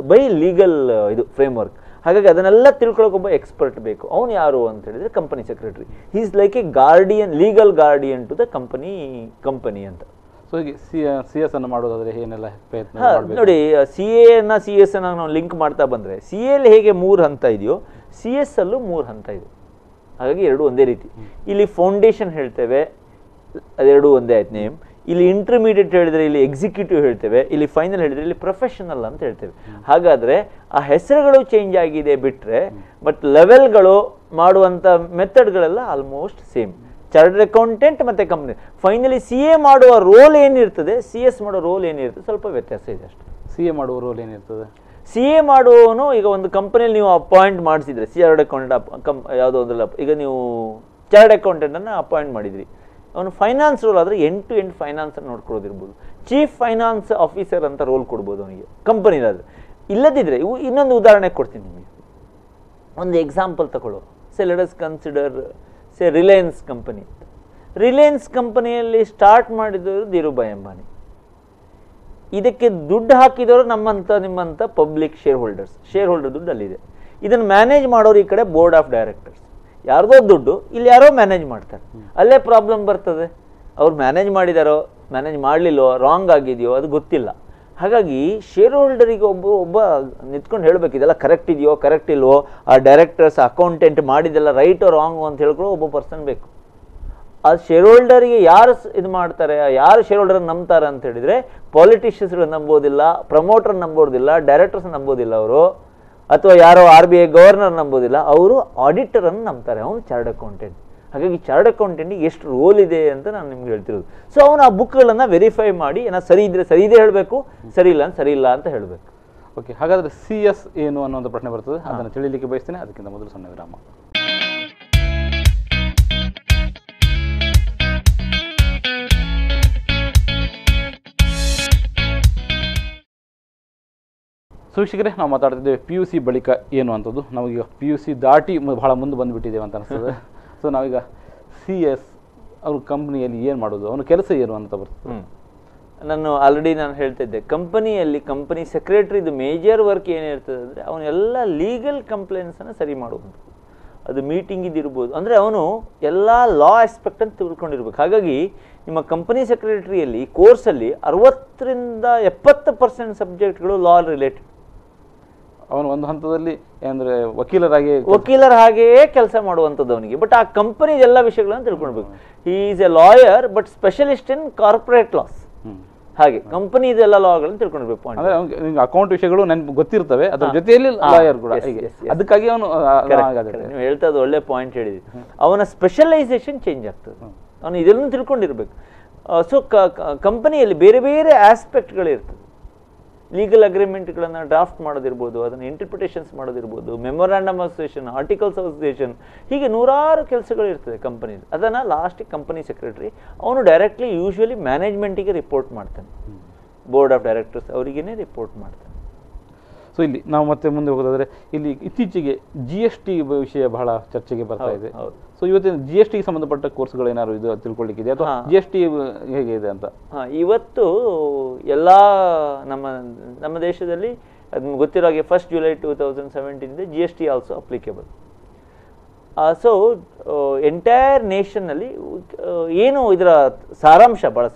by legal ಇದು ಫ್ರೇಮ್ವರ್ಕ್. ಹಾಗಾಗಿ ಅದನ್ನೆಲ್ಲ ತಿಳ್ಕೊಳ್ಳೋಕೆ ಒಬ್ಬ ಎಕ್ಸ್ಪರ್ಟ್ ಬೇಕು. ಅವನು ಯಾರು ಅಂತ ಹೇಳಿದ್ರೆ company secretary. He is like a guardian, legal guardian to the company ಅಂತ. ಸೊ ಈಗ CS ಅನ್ನು ಮಾಡೋದಾದ್ರೆ ಏನೆಲ್ಲ ಪ್ರಯತ್ನ ನೋಡಿ, CA ಅನ್ನ CS ಅನ್ನ ನಾವು ಲಿಂಕ್ ಮಾಡ್ತಾ ಬಂದ್ರೆ CA ಅಲ್ಲಿ ಹೇಗೆ 3 ಹಂತ ಇದೆಯೋ CS ಅಲ್ಲೂ 3 ಹಂತ ಇದೆ. ಹಾಗಾಗಿ ಎರಡು ಒಂದೇ ರೀತಿ. ಇಲ್ಲಿ ಫೌಂಡೇಶನ್ ಹೇಳ್ತೇವೆ, ಅದೆರಡು ಒಂದೇ ಆಯ್ತು ನೇಮ್. ಇಲ್ಲಿ ಇಂಟರ್ಮೀಡಿಯೇಟ್ ಹೇಳಿದ್ರೆ ಇಲ್ಲಿ ಎಕ್ಸಿಕ್ಯೂಟಿವ್ ಹೇಳ್ತೇವೆ, ಇಲ್ಲಿ ಫೈನಲ್ ಹೇಳಿದ್ರೆ ಇಲ್ಲಿ ಪ್ರೊಫೆಷನಲ್ ಅಂತ ಹೇಳ್ತೇವೆ. ಹಾಗಾದ್ರೆ ಆ ಹೆಸರುಗಳು ಚೇಂಜ್ ಆಗಿದೆ ಬಿಟ್ರೆ, ಬಟ್ ಲೆವೆಲ್ಗಳು ಮಾಡುವಂತ ಮೆಥಡ್ಗಳೆಲ್ಲ ಆಲ್ಮೋಸ್ಟ್ ಸೇಮ್. ಚಾರ್ಟರ್ಡ್ ಅಕೌಂಟೆಂಟ್ ಮತ್ತೆ ಕಂಪನಿ. ಫೈನಲಿ CA ಮಾಡುವ ರೋಲ್ ಏನಿರ್ತದೆ, CS ಮಾಡೋ ರೋಲ್ ಏನಿರ್ತದೆ, ಸ್ವಲ್ಪ ವ್ಯತ್ಯಾಸ ಇದೆ ಅಷ್ಟೇ. CA ಮಾಡುವ ರೋಲ್ ಏನಿರ್ತದೆ, CA ಮಾಡುವವನು ಈಗ ಒಂದು ಕಂಪನಿಯಲ್ಲಿ ನೀವು ಅಪಾಯಿಂಟ್ ಮಾಡಿಸಿದ್ರೆ ಚಾರ್ಟರ್ಡ್ ಅಕೌಂಟೆಂಟ್ ಯಾವುದೋ ಒಂದಲ್ಲ, ಈಗ ನೀವು ಚಾರ್ಟರ್ಡ್ ಅಕೌಂಟೆಂಟ್ ಅನ್ನ ಅಪಾಯಿಂಟ್ ಮಾಡಿದ್ರಿ, ಅವನು ಫೈನಾನ್ಸ್ ರೋಲ್ ಆದರೆ ಎಂಡ್ ಟು ಎಂಡ್ ಫೈನಾನ್ಸನ್ನು ನೋಡ್ಕೊಳ್ಳೋದಿರ್ಬೋದು. ಚೀಫ್ ಫೈನಾನ್ಸ್ ಆಫೀಸರ್ ಅಂತ ರೋಲ್ ಕೊಡ್ಬೋದು ಅವನಿಗೆ ಕಂಪನಿದಾದ್ರೆ. ಇಲ್ಲದಿದ್ದರೆ ಇನ್ನೊಂದು ಉದಾಹರಣೆ ಕೊಡ್ತೀನಿ ನಿಮಗೆ, ಒಂದು ಎಕ್ಸಾಂಪಲ್ ತಗೊಳ್ಳೋ. Let us consider Reliance company. Reliance ಕಂಪನಿಯಲ್ಲಿ ಸ್ಟಾರ್ಟ್ ಮಾಡಿದವರು ಧೀರುಭಾಯ್ ಅಂಬಾನಿ. ಇದಕ್ಕೆ ದುಡ್ಡು ಹಾಕಿದವರು ನಿಮ್ಮಂಥ ಪಬ್ಲಿಕ್ ಶೇರ್ ಹೋಲ್ಡರ್ ದುಡ್ಡು ಅಲ್ಲಿದೆ. ಇದನ್ನು ಮ್ಯಾನೇಜ್ ಮಾಡೋರು ಈ ಕಡೆ ಬೋರ್ಡ್ ಆಫ್ ಡೈರೆಕ್ಟರ್ಸ್. ಯಾರ್ದೋ ದುಡ್ಡು ಇಲ್ಲಿ ಯಾರೋ ಮ್ಯಾನೇಜ್ ಮಾಡ್ತಾರೆ. ಅಲ್ಲೇ ಪ್ರಾಬ್ಲಮ್ ಬರ್ತದೆ. ಅವ್ರು ಮ್ಯಾನೇಜ್ ಮಾಡಿದಾರೋ ಮ್ಯಾನೇಜ್ ಮಾಡಲಿಲ್ಲೋ ರಾಂಗ್ ಆಗಿದೆಯೋ ಅದು ಗೊತ್ತಿಲ್ಲ. ಹಾಗಾಗಿ ಶೇರ್ ಹೋಲ್ಡರಿಗೆ ಒಬ್ಬ ನಿಂತ್ಕೊಂಡು ಹೇಳಬೇಕು ಇದೆಲ್ಲ ಕರೆಕ್ಟ್ ಇದೆಯೋ ಕರೆಕ್ಟ್ ಇಲ್ವೋ, ಆ ಡೈರೆಕ್ಟರ್ಸ್ ಅಕೌಂಟೆಂಟ್ ಮಾಡಿದೆಲ್ಲ ರೈಟೋ ರಾಂಗು ಅಂತ ಹೇಳ್ಕೊಳ್ಳೋ ಒಬ್ಬ ಪರ್ಸನ್ ಬೇಕು. ಆ ಶೇರ್ ಹೋಲ್ಡರಿಗೆ ಯಾರು ಇದು ಮಾಡ್ತಾರೆ, ಯಾರು ಶೇರ್ ಹೋಲ್ಡರ್ ನಂಬ್ತಾರೆ ಅಂತ ಹೇಳಿದರೆ ಪಾಲಿಟಿಷಿಯನ್ಸ್ಗಳು ನಂಬೋದಿಲ್ಲ, ಪ್ರಮೋಟರ್ ನಂಬೋದಿಲ್ಲ, ಡೈರೆಕ್ಟರ್ಸ್ ನಂಬೋದಿಲ್ಲ ಅವರು, ಅಥವಾ ಯಾರೋ RBI ಗವರ್ನರ್ ನಂಬೋದಿಲ್ಲ, ಅವರು ಆಡಿಟರನ್ನು ನಂಬ್ತಾರೆ. ಅವನು ಚಾರ್ಟ್ ಅಕೌಂಟೆಂಟ್. ಹಾಗಾಗಿ ಚಾರ್ಟ್ ಅಕೌಂಟೆಂಟಿಗೆ ಎಷ್ಟು ರೋಲ್ ಇದೆ ಅಂತ ನಾನು ನಿಮ್ಗೆ ಹೇಳ್ತಿರೋದು. ಸೊ ಅವನು ಆ ಬುಕ್ಗಳನ್ನು ವೆರಿಫೈ ಮಾಡಿ ಏನೋ ಸರಿ ಇದ್ದರೆ ಸರಿ ಇದೆ ಹೇಳಬೇಕು, ಸರಿ ಇಲ್ಲ ಅಂತ ಸರಿ ಇಲ್ಲ ಅಂತ ಹೇಳಬೇಕು. ಓಕೆ, ಹಾಗಾದರೆ CS ಏನು ಅನ್ನೋ ಒಂದು ಪ್ರಶ್ನೆ ಬರ್ತದೆ, ಅದನ್ನು ತಿಳಿಲಿಕ್ಕೆ ಬಯಸ್ತೇನೆ. ಅದಕ್ಕಿಂತ ಮೊದಲು ಸಣ್ಣ ವಿರಾಮ. ಸೊ ವೀಕ್ಷಕರೇ, ನಾವು ಮಾತಾಡ್ತಿದ್ದೇವೆ PUC ಬಳಿಕ ಏನು ಅಂತದ್ದು. ನಾವೀಗ PUC ದಾಟಿ ಬಹಳ ಮುಂದೆ ಬಂದುಬಿಟ್ಟಿದ್ದೇವೆ ಅಂತ ಅನಿಸ್ತದೆ. ಸೊ ನಾವೀಗ CS ಅವ್ರ ಕಂಪ್ನಿಯಲ್ಲಿ ಏನು ಮಾಡೋದು, ಅವನ ಕೆಲಸ ಏನು ಅಂತ ಬರ್ತದೆ. ನಾನು ಹೇಳ್ತಿದ್ದೆ, ಕಂಪನಿ ಸೆಕ್ರೆಟರಿದು ಮೇಜರ್ ವರ್ಕ್ ಏನಿರ್ತದೆ ಅಂದರೆ ಅವನೆಲ್ಲ ಲೀಗಲ್ ಕಂಪ್ಲೇಂಟ್ಸನ್ನು ಸರಿ ಮಾಡುವುದು. ಅದು ಮೀಟಿಂಗ್ ಇದಿರ್ಬೋದು, ಅಂದರೆ ಅವನು ಎಲ್ಲ ಲಾ ಆಸ್ಪೆಕ್ಟ್ ಅಂತ ತಿಳ್ಕೊಂಡಿರ್ಬೇಕು. ಹಾಗಾಗಿ ನಿಮ್ಮ ಕಂಪನಿ ಸೆಕ್ರೆಟರಿಯಲ್ಲಿ ಕೋರ್ಸಲ್ಲಿ 60% ಸಬ್ಜೆಕ್ಟ್ಗಳು ಲಾ ರಿಲೇಟೆಡ್. ಅವನು ಒಂದು ಹಂತದಲ್ಲಿ ಅಂದರೆ ವಕೀಲರ ಹಾಗೆಯೇ ಕೆಲಸ ಮಾಡುವಂಥದ್ದು ಅವನಿಗೆ. ಬಟ್ ಆ ಕಂಪನಿ ಎಲ್ಲ ವಿಷಯಗಳನ್ನು ತಿಳ್ಕೊಳ್ಬೇಕು. He is A lawyer but specialist in corporate loss. ಹಾಗೆ ಕಂಪನಿ ಇದೆಲ್ಲ ಲಾಗಳನ್ನು ತಿಳ್ಕೊಂಡಿರ್ಬೇಕು. ಅಕೌಂಟ್ ವಿಷಯಗಳು ನನಗೆ ಗೊತ್ತಿರ್ತವೆ, ಅದರ ಜೊತೆಯಲ್ಲಿ ಲಾಯರ್ ಕೂಡ. ಅದಕ್ಕಾಗಿ ಅವನು ನೀವು ಹೇಳ್ತಾ ಅದು ಒಳ್ಳೆ ಪಾಯಿಂಟ್ ಹೇಳಿದ್ವಿ. ಅವನ ಸ್ಪೆಷಲೈಸೇಷನ್ ಚೇಂಜ್ ಆಗ್ತದೆ. ಅವನು ಇದೆಲ್ಲ ತಿಳ್ಕೊಂಡಿರ್ಬೇಕು. ಸೊ ಕಂಪನಿಯಲ್ಲಿ ಬೇರೆ ಬೇರೆ ಆಸ್ಪೆಕ್ಟ್ಗಳಿರ್ತದೆ. ಲೀಗಲ್ ಅಗ್ರಿಮೆಂಟ್ಗಳನ್ನು ಡ್ರಾಫ್ಟ್ ಮಾಡೋದಿರ್ಬೋದು, ಅದನ್ನು ಇಂಟರ್ಪ್ರಿಟೇಷನ್ಸ್ ಮಾಡೋದಿರ್ಬೋದು, ಮೆಮೊರಾಂಡಮ್ ಅಸೋಸಿಯೇಷನ್, ಆರ್ಟಿಕಲ್ಸ್ ಅಸೋಸಿಯೇಷನ್, ಹೀಗೆ ನೂರಾರು ಕೆಲಸಗಳಿರ್ತದೆ ಕಂಪನಿಲಿ. ಅದನ್ನು ಲಾಸ್ಟಿಗೆ ಕಂಪನಿ ಸೆಕ್ರೆಟರಿ ಅವನು ಡೈರೆಕ್ಟ್ಲಿ ಯೂಶ್ವಲಿ ಮ್ಯಾನೇಜ್ಮೆಂಟಿಗೆ ರಿಪೋರ್ಟ್ ಮಾಡ್ತಾನೆ, ಬೋರ್ಡ್ ಆಫ್ ಡೈರೆಕ್ಟರ್ಸ್ ಅವರಿಗೇ ರಿಪೋರ್ಟ್ ಮಾಡ್ತಾನೆ. ಸೊ ಇಲ್ಲಿ ನಾವು ಮತ್ತೆ ಮುಂದೆ ಹೋಗೋದಾದ್ರೆ, ಇಲ್ಲಿ ಇತ್ತೀಚೆಗೆ GST ವಿಷಯ ಬಹಳ ಚರ್ಚೆಗೆ ಬರ್ತಾ ಇದೆ. ಸೊ ಇವತ್ತಿನ GST ಗೆ ಸಂಬಂಧಪಟ್ಟ ಕೋರ್ಸ್ಗಳು ಏನಾದ್ರು ಇದು ತಿಳ್ಕೊಳ್ಳಿಕ್ಕಿದೆ ಅಥವಾ GST ಹೇಗೆ ಇದೆ ಅಂತ? ಇವತ್ತು ಎಲ್ಲ ನಮ್ಮ ದೇಶದಲ್ಲಿ ಅದು ಗೊತ್ತಿರೋ ಹಾಗೆ 1st July 2017 GST also applicable. So entire ನೇಷನ್ನಲ್ಲಿ ಏನು ಇದರ ಸಾರಾಂಶ ಭಾಳ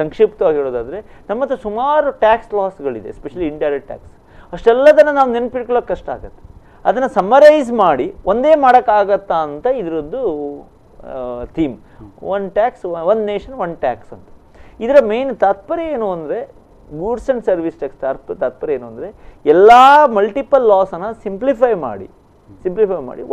ಸಂಕ್ಷಿಪ್ತವಾಗಿ ಹೇಳೋದಾದರೆ, ನಮ್ಮ ಹತ್ರ ಸುಮಾರು ಟ್ಯಾಕ್ಸ್ ಲಾಸ್ಗಳಿದೆ, ಎಸ್ಪೆಷಲಿ ಇಂಡೈರೆಕ್ಟ್ ಟ್ಯಾಕ್ಸ್. ಅಷ್ಟೆಲ್ಲದನ್ನು ನಾವು ನೆನ್ಪಿಟ್ಕೊಳ್ಳೋಕೆ ಕಷ್ಟ ಆಗುತ್ತೆ. ಅದನ್ನು ಸಮ್ಮರೈಸ್ ಮಾಡಿ ಒಂದೇ ಮಾಡೋಕ್ಕಾಗತ್ತಾ ಅಂತ ಇದರದ್ದು theme, one tax one nation one tax ಅಂತ. ಇದರ ಮೇನ್ ತಾತ್ಪರ್ಯ ಏನು ಅಂದರೆ, ಗೂಡ್ಸ್ ಆ್ಯಂಡ್ ಸರ್ವಿಸ್ ಟ್ಯಾಕ್ಸ್ ತಾತ್ಪರ್ಯ ಏನು ಅಂದರೆ, ಎಲ್ಲ ಮಲ್ಟಿಪಲ್ ಲಾಸನ್ನು ಸಿಂಪ್ಲಿಫೈ ಮಾಡಿ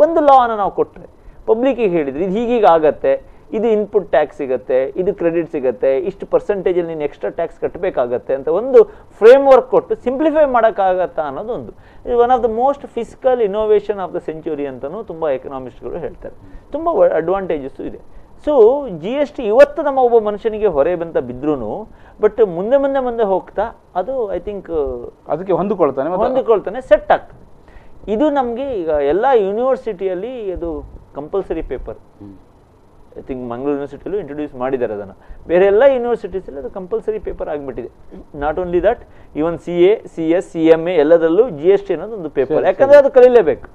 ಒಂದು ಲಾನ ನಾವು ಕೊಟ್ಟರೆ ಪಬ್ಲಿಕ್ಕಿಗೆ ಹೇಳಿದರೆ ಇದು ಹೀಗೀಗೆ ಆಗತ್ತೆ, ಇದು ಇನ್ಪುಟ್ ಟ್ಯಾಕ್ಸ್ ಸಿಗುತ್ತೆ, ಇದು ಕ್ರೆಡಿಟ್ ಸಿಗುತ್ತೆ, ಇಷ್ಟು ಪರ್ಸೆಂಟೇಜಲ್ಲಿ ನೀನು ಎಕ್ಸ್ಟ್ರಾ ಟ್ಯಾಕ್ಸ್ ಕಟ್ಟಬೇಕಾಗತ್ತೆ ಅಂತ ಒಂದು ಫ್ರೇಮ್ವರ್ಕ್ ಕೊಟ್ಟು ಸಿಂಪ್ಲಿಫೈ ಮಾಡೋಕ್ಕಾಗತ್ತಾ ಅನ್ನೋದೊಂದು. ಇದು one of the most fiscal innovation of the century ಅಂತಲೂ ತುಂಬ ಎಕನಾಮಿಸ್ಟ್ಗಳು ಹೇಳ್ತಾರೆ. ತುಂಬ ಅಡ್ವಾಂಟೇಜಸ್ಸು ಇದೆ. ಸೊ GST ಇವತ್ತು ನಮ್ಮ ಒಬ್ಬ ಮನುಷ್ಯನಿಗೆ ಹೊರೆ ಬಂತ ಬಿದ್ರೂ, ಬಟ್ ಮುಂದೆ ಹೋಗ್ತಾ ಅದು ಐ ಥಿಂಕ್ ಅದಕ್ಕೆ ಹೊಂದಿಕೊಳ್ತಾನೆ, ಸೆಟ್ ಆಗ್ತದೆ. ಇದು ನಮಗೆ ಈಗ ಎಲ್ಲ ಯೂನಿವರ್ಸಿಟಿಯಲ್ಲಿ ಅದು compulsory paper. I think Mangaluru ಯೂನಿವರ್ಸಿಟಿಯಲ್ಲೂ ಇಂಟ್ರೊಡ್ಯೂಸ್ ಮಾಡಿದ್ದಾರೆ ಅದನ್ನು. ಬೇರೆ ಎಲ್ಲ ಯೂನಿವರ್ಸಿಟೀಸಲ್ಲಿ ಅದು ಕಂಪಲ್ಸರಿ ಪೇಪರ್ ಆಗಿಬಿಟ್ಟಿದೆ. Not only that, even CA, CS, CMA ಎಲ್ಲದರಲ್ಲೂ GST ಅನ್ನೋದು ಒಂದು ಪೇಪರ್. ಯಾಕಂದರೆ ಅದು ಕಲೀಲೇಬೇಕು.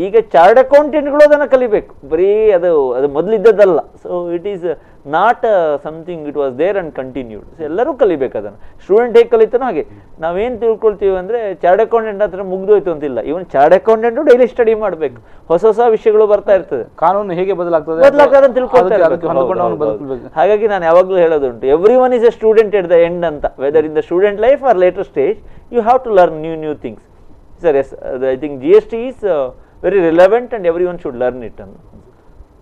ಈಗ ಚಾರ್ಟ್ ಅಕೌಂಟೆಂಟ್ಗಳು ಅದನ್ನು ಕಲಿಬೇಕು. ಬರೀ ಅದು ಮೊದಲಿದ್ದದ್ದಲ್ಲ. So it is not something, it was there and continued. So ಎಲ್ಲರೂ ಕಲಿಬೇಕು ಅದನ್ನು. ಸ್ಟೂಡೆಂಟ್ ಹೇಗೆ ಕಲಿತಾನೋ ಹಾಗೆ ನಾವೇನು ತಿಳ್ಕೊಳ್ತೀವಿ ಅಂದರೆ, ಚಾರ್ಟ್ ಅಕೌಂಟೆಂಟ್ ಹತ್ರ ಮುಗ್ದೋಯ್ತು ಅಂತಿಲ್ಲ. ಇವನ್ ಚಾರ್ಟ್ ಅಕೌಂಟೆಂಟು ಡೈಲಿ ಸ್ಟಡಿ ಮಾಡಬೇಕು. ಹೊಸ ವಿಷಯಗಳು ಬರ್ತಾ ಇರ್ತದೆ. ಕಾನೂನು ಹೇಗೆ ಬದಲಾಗ್ತದೆ ಅಂತ ತಿಳ್ಕೊಳ್ತಾರೆ. ಹಾಗಾಗಿ ನಾನು ಯಾವಾಗಲೂ ಹೇಳೋದುಂಟು, every one is a student at the end ಅಂತ. Whether in the student life or later stage, you have to learn new things. Sir, yes, I think GST is very relevant and everyone should learn it.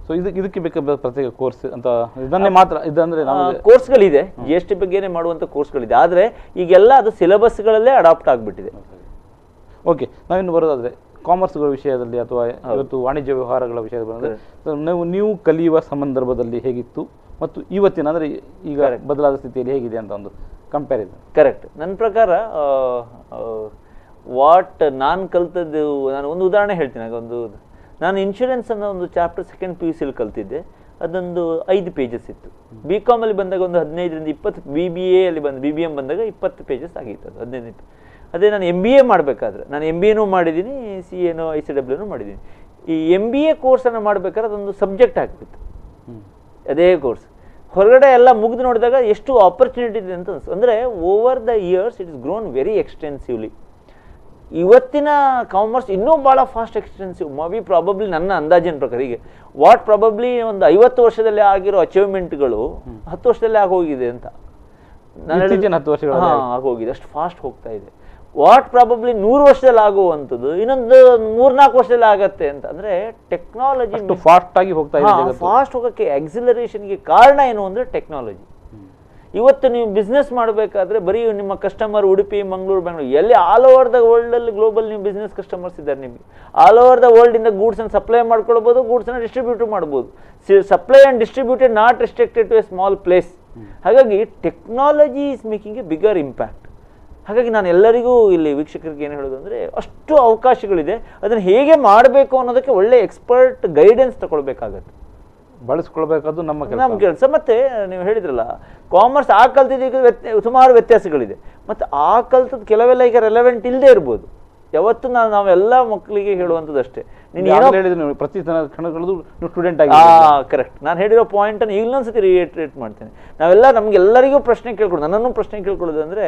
So ಇದಕ್ಕೆ ಬೇಕಾದ ಪ್ರತ್ಯೇಕ course ಅಂತ ಇದನ್ನೇ ಮಾತ್ರ ಇದಂದ್ರೆ ಕೋರ್ಸ್ಗಳಿದೆ, GST ಬಗ್ಗೆನೇ ಮಾಡುವಂಥ ಕೋರ್ಸ್ಗಳಿದೆ. ಆದರೆ ಈಗೆಲ್ಲ ಅದು ಸಿಲೆಬಸ್ಗಳಲ್ಲೇ ಅಡಾಪ್ಟ್ ಆಗಿಬಿಟ್ಟಿದೆ. ಓಕೆ, ನಾವಿನ್ನು ಬರೋದಾದರೆ ಕಾಮರ್ಸ್ಗಳ ವಿಷಯದಲ್ಲಿ ಅಥವಾ ಇವತ್ತು ವಾಣಿಜ್ಯ ವ್ಯವಹಾರಗಳ ವಿಷಯದಲ್ಲಿ ಬಂದರೆ ನೀವು ಕಲಿಯುವ ಸಂದರ್ಭದಲ್ಲಿ ಹೇಗಿತ್ತು ಮತ್ತು ಇವತ್ತಿನ ಅಂದರೆ ಈಗ ಬದಲಾದ ಸ್ಥಿತಿಯಲ್ಲಿ ಹೇಗಿದೆ ಅಂತ ಒಂದು ಕಂಪ್ಯಾರಿಸನ್. ಕರೆಕ್ಟ್. ನನ್ನ ಪ್ರಕಾರ ವಾಟ್ ನಾನು ಕಲ್ತದ್ದು, ನಾನು ಒಂದು ಉದಾಹರಣೆ ಹೇಳ್ತೀನಿ. ನಾನು ಇನ್ಶೂರೆನ್ಸ್ ಅನ್ನೋ ಒಂದು ಚಾಪ್ಟರ್ ಸೆಕೆಂಡ್ PUCಲಿ ಕಲ್ತಿದ್ದೆ. ಅದೊಂದು 5 ಪೇಜಸ್ ಇತ್ತು. BCom ಅಲ್ಲಿ ಬಂದಾಗ ಒಂದು 15ರಿಂದ 20, BBA ಅಲ್ಲಿ BBM ಬಂದಾಗ 20 ಪೇಜಸ್ ಆಗಿತ್ತು. ಅದು 15. ಅದೇ ನಾನು MBA ಮಾಡಬೇಕಾದ್ರೆ, ನಾನು MBAನೂ ಮಾಡಿದ್ದೀನಿ, CAನೋ ICWನೂ ಮಾಡಿದ್ದೀನಿ. ಈ MBA ಕೋರ್ಸನ್ನು ಮಾಡಬೇಕಾದ್ರೆ ಅದೊಂದು ಸಬ್ಜೆಕ್ಟ್ ಆಗಿಬಿಟ್ಟು ಅದೇ ಕೋರ್ಸ್ ಹೊರಗಡೆ ಎಲ್ಲ ಮುಗಿದು ನೋಡಿದಾಗ ಎಷ್ಟು ಆಪರ್ಚುನಿಟಿ ಇದೆ ಅಂತ ಅನಿಸ್ತು. ಅಂದರೆ over the years it is grown very extensively. ಇವತ್ತಿನ ಕಾಮರ್ಸ್ ಇನ್ನೂ ಭಾಳ ಫಾಸ್ಟ್ ಎಕ್ಸ್ಟೆನ್ಸಿವ್. ಪ್ರಾಬಬ್ಲಿ ನನ್ನ ಅಂದಾಜಿನ ಪ್ರಕಾರ ಈಗ ವಾಟ್ ಪ್ರಾಬಬ್ಲಿ ಒಂದು 50 ವರ್ಷದಲ್ಲಿ ಆಗಿರೋ ಅಚೀವ್ಮೆಂಟ್ಗಳು 10 ವರ್ಷದಲ್ಲೇ ಆಗೋಗಿದೆ ಅಂತ ಆಗೋಗಿದೆ. ಅಷ್ಟು ಫಾಸ್ಟ್ ಹೋಗ್ತಾ ಇದೆ. ವಾಟ್ ಪ್ರಾಬಬ್ಲಿ 100 ವರ್ಷದಲ್ಲಿ ಆಗುವಂಥದ್ದು ಇನ್ನೊಂದು 3-4 ವರ್ಷದಲ್ಲಿ ಆಗತ್ತೆ ಅಂತ. ಅಂದರೆ ಟೆಕ್ನಾಲಜಿ ಫಾಸ್ಟ್ ಆಗಿ ಹೋಗ್ತಾ ಇದೆ. ಫಾಸ್ಟ್ ಹೋಗೋಕ್ಕೆ ಎಕ್ಸಿಲರೇಷನ್ಗೆ ಕಾರಣ ಏನು ಅಂದರೆ ಟೆಕ್ನಾಲಜಿ. ಇವತ್ತು ನೀವು ಬಿಸ್ನೆಸ್ ಮಾಡಬೇಕಾದ್ರೆ ಬರೀ ನಿಮ್ಮ ಕಸ್ಟಮರ್ ಉಡುಪಿ, ಮಂಗಳೂರು, ಬೆಂಗಳೂರು ಎಲ್ಲಿ ಆಲ್ ಓವರ್ ದ ವರ್ಲ್ಡಲ್ಲಿ ಗ್ಲೋಬಲ್ ನೀವು ಬಿಸ್ನೆಸ್ ಕಸ್ಟಮರ್ಸ್ ಇದ್ದಾರೆ. ನಿಮಗೆ ಆಲ್ ಓವರ್ ದ ವರ್ಲ್ಡಿಂದ ಗೂಡ್ಸನ್ನು ಸಪ್ಲೈ ಮಾಡ್ಕೊಳ್ಬೋದು, ಗೂಡ್ಸನ್ನು ಡಿಸ್ಟ್ರಿಬ್ಯೂಟ್ ಮಾಡ್ಬೋದು. Supply and distributed not restricted to a small place. ಹಾಗಾಗಿ technology is making a bigger impact. ಹಾಗಾಗಿ ನಾನು ಎಲ್ಲರಿಗೂ ಇಲ್ಲಿ ವೀಕ್ಷಕರಿಗೆ ಏನು ಹೇಳೋದು ಅಂದರೆ ಅಷ್ಟು ಅವಕಾಶಗಳಿದೆ. ಅದನ್ನು ಹೇಗೆ ಮಾಡಬೇಕು ಅನ್ನೋದಕ್ಕೆ ಒಳ್ಳೆ ಎಕ್ಸ್ಪರ್ಟ್ ಗೈಡೆನ್ಸ್ ತಗೊಳ್ಬೇಕಾಗತ್ತೆ, ಬಳಸ್ಕೊಳ್ಬೇಕಾದ್ದು ನಮ್ಮ ಕೆಲಸ. ಮತ್ತೆ ನೀವು ಹೇಳಿದ್ರಲ್ಲ ಕಾಮರ್ಸ್ ಆ ಕಲ್ತಿದ್ದಕ್ಕೆ ಸುಮಾರು ವ್ಯತ್ಯಾಸಗಳಿದೆ. ಮತ್ತು ಆ ಕಲ್ತದ್ದು ಕೆಲವೆಲ್ಲ ಈಗ ರೆಲೆವೆಂಟ್ ಇಲ್ಲದೆ ಇರ್ಬೋದು. ಯಾವತ್ತು ನಾವೆಲ್ಲ ಮಕ್ಕಳಿಗೆ ಹೇಳುವಂಥದ್ದು ಅಷ್ಟೇ, ನೀನು ಪ್ರತಿ ಸ್ಟೂಡೆಂಟ್ ಆಗಿ ಕರೆಕ್ಟ್. ನಾನು ಹೇಳಿರೋ ಪಾಯಿಂಟನ್ನು ಇನ್ನೊಂದ್ಸತಿ ರಿಯೇಟ್ರೇಟ್ ಮಾಡ್ತೇನೆ. ನಮಗೆಲ್ಲರಿಗೂ ಪ್ರಶ್ನೆ ಕೇಳ್ಕೊಡೋದು, ನನ್ನನ್ನು ಪ್ರಶ್ನೆ ಕೇಳ್ಕೊಳ್ಳೋದು ಅಂದರೆ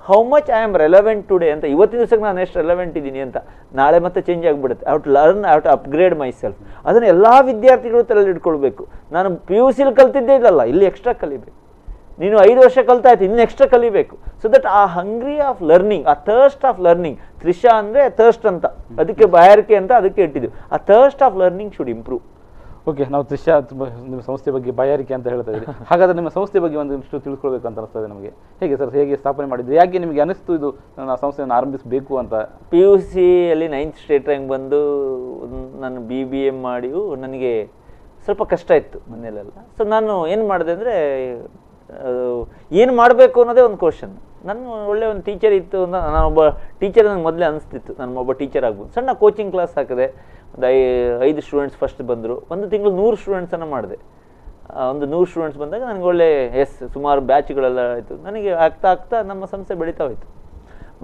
how much I am relevant today ಅಂತ. ಇವತ್ತಿನ ದಿವಸಕ್ಕೆ ನಾನು ಎಷ್ಟು ರೆಲೆವೆಂಟ್ ಇದ್ದೀನಿ ಅಂತ. ನಾಳೆ ಮತ್ತೆ ಚೇಂಜ್ ಆಗಿಬಿಡುತ್ತೆ. I have to learn, I have to upgrade myself. ಅದನ್ನು ಎಲ್ಲ ವಿದ್ಯಾರ್ಥಿಗಳು ತಲೆಯಲ್ಲಿ ಇಟ್ಕೊಳ್ಬೇಕು. ನಾನು PUCಲಿ ಕಲ್ತಿದ್ದೇ ಇದಲ್ಲ, ಇಲ್ಲಿ ಎಕ್ಸ್ಟ್ರಾ ಕಲಿಬೇಕು. ನೀನು 5 ವರ್ಷ ಕಲ್ತಾಯ್ತು, ಇನ್ನು ಎಕ್ಸ್ಟ್ರಾ ಕಲಿಬೇಕು. ಸೊ ದಟ್ ಆ ಹಂಗ್ರಿ ಆಫ್ ಲರ್ನಿಂಗ್, ಆ ಥರ್ಸ್ಟ್ ಆಫ್ ಲರ್ನಿಂಗ್, ತ್ರಿಷಾ ಅಂದರೆ ಥರ್ಸ್ಟ್ ಅಂತ, ಅದಕ್ಕೆ ಬಾಯಾರಿಕೆ ಅಂತ ಅದಕ್ಕೆ ಇಟ್ಟಿದ್ದು. ಆ thirst of learning should improve. Okay, ನಾವು ತ್ರಿಷಾ ನಿಮ್ಮ ಸಂಸ್ಥೆ ಬಗ್ಗೆ ಬಾಯಾರಿಕೆ ಅಂತ ಹೇಳ್ತಾ ಇದ್ದೀವಿ. ಹಾಗಾದ್ರೆ ನಿಮ್ಮ ಸಂಸ್ಥೆ ಬಗ್ಗೆ ಒಂದಿಷ್ಟು ತಿಳ್ಕೊಳ್ಬೇಕು ಅಂತ ಅನಿಸ್ತದೆ ನಮಗೆ. ಹೇಗೆ ಸರ್, ಹೇಗೆ ಸ್ಥಾಪನೆ ಮಾಡಿದ್ದು, ಯಾಕೆ ನಿಮಗೆ ಅನಿಸ್ತು ಇದು ನನ್ನ ಸಂಸ್ಥೆಯನ್ನು ಆರಂಭಿಸಬೇಕು ಅಂತ? PUCಯಲ್ಲಿ 9th ಸ್ಟೇಟ್ ರ್ಯಾಂಕ್ ಬಂದು ನಾನು BBM ಮಾಡಿಯೂ ನನಗೆ ಸ್ವಲ್ಪ ಕಷ್ಟ ಇತ್ತು ಮನೆಯಲ್ಲೆಲ್ಲ. ಸೊ ನಾನು ಏನು ಮಾಡಿದೆ ಅಂದರೆ ಏನು ಮಾಡಬೇಕು ಅನ್ನೋದೇ ಒಂದು ಕ್ವಶನ್. ನನ್ನ ಒಳ್ಳೆ ಒಂದು ಟೀಚರ್ ಇತ್ತು ಅಂತ, ನಾನೊಬ್ಬ ಟೀಚರ್ ನನಗೆ ಮೊದಲೇ ಅನಿಸ್ತಿತ್ತು ಒಬ್ಬ ಟೀಚರ್ ಆಗ್ಬೋದು. ಸಣ್ಣ ಕೋಚಿಂಗ್ ಕ್ಲಾಸ್ ಹಾಕಿದೆ. ಒಂದು 5 ಸ್ಟೂಡೆಂಟ್ಸ್ ಫಸ್ಟ್ ಬಂದರು. ಒಂದು ತಿಂಗಳು 100 ಸ್ಟೂಡೆಂಟ್ಸನ್ನು ಮಾಡಿದೆ. ಒಂದು 100 ಸ್ಟೂಡೆಂಟ್ಸ್ ಬಂದಾಗ ನನಗೆ ಒಳ್ಳೆ ಸುಮಾರು ಬ್ಯಾಚ್ಗಳೆಲ್ಲ ಆಯಿತು. ನನಗೆ ಆಗ್ತಾ ನಮ್ಮ ಸಂಸ್ಥೆ ಬೆಳೀತಾ ಹೋಯಿತು.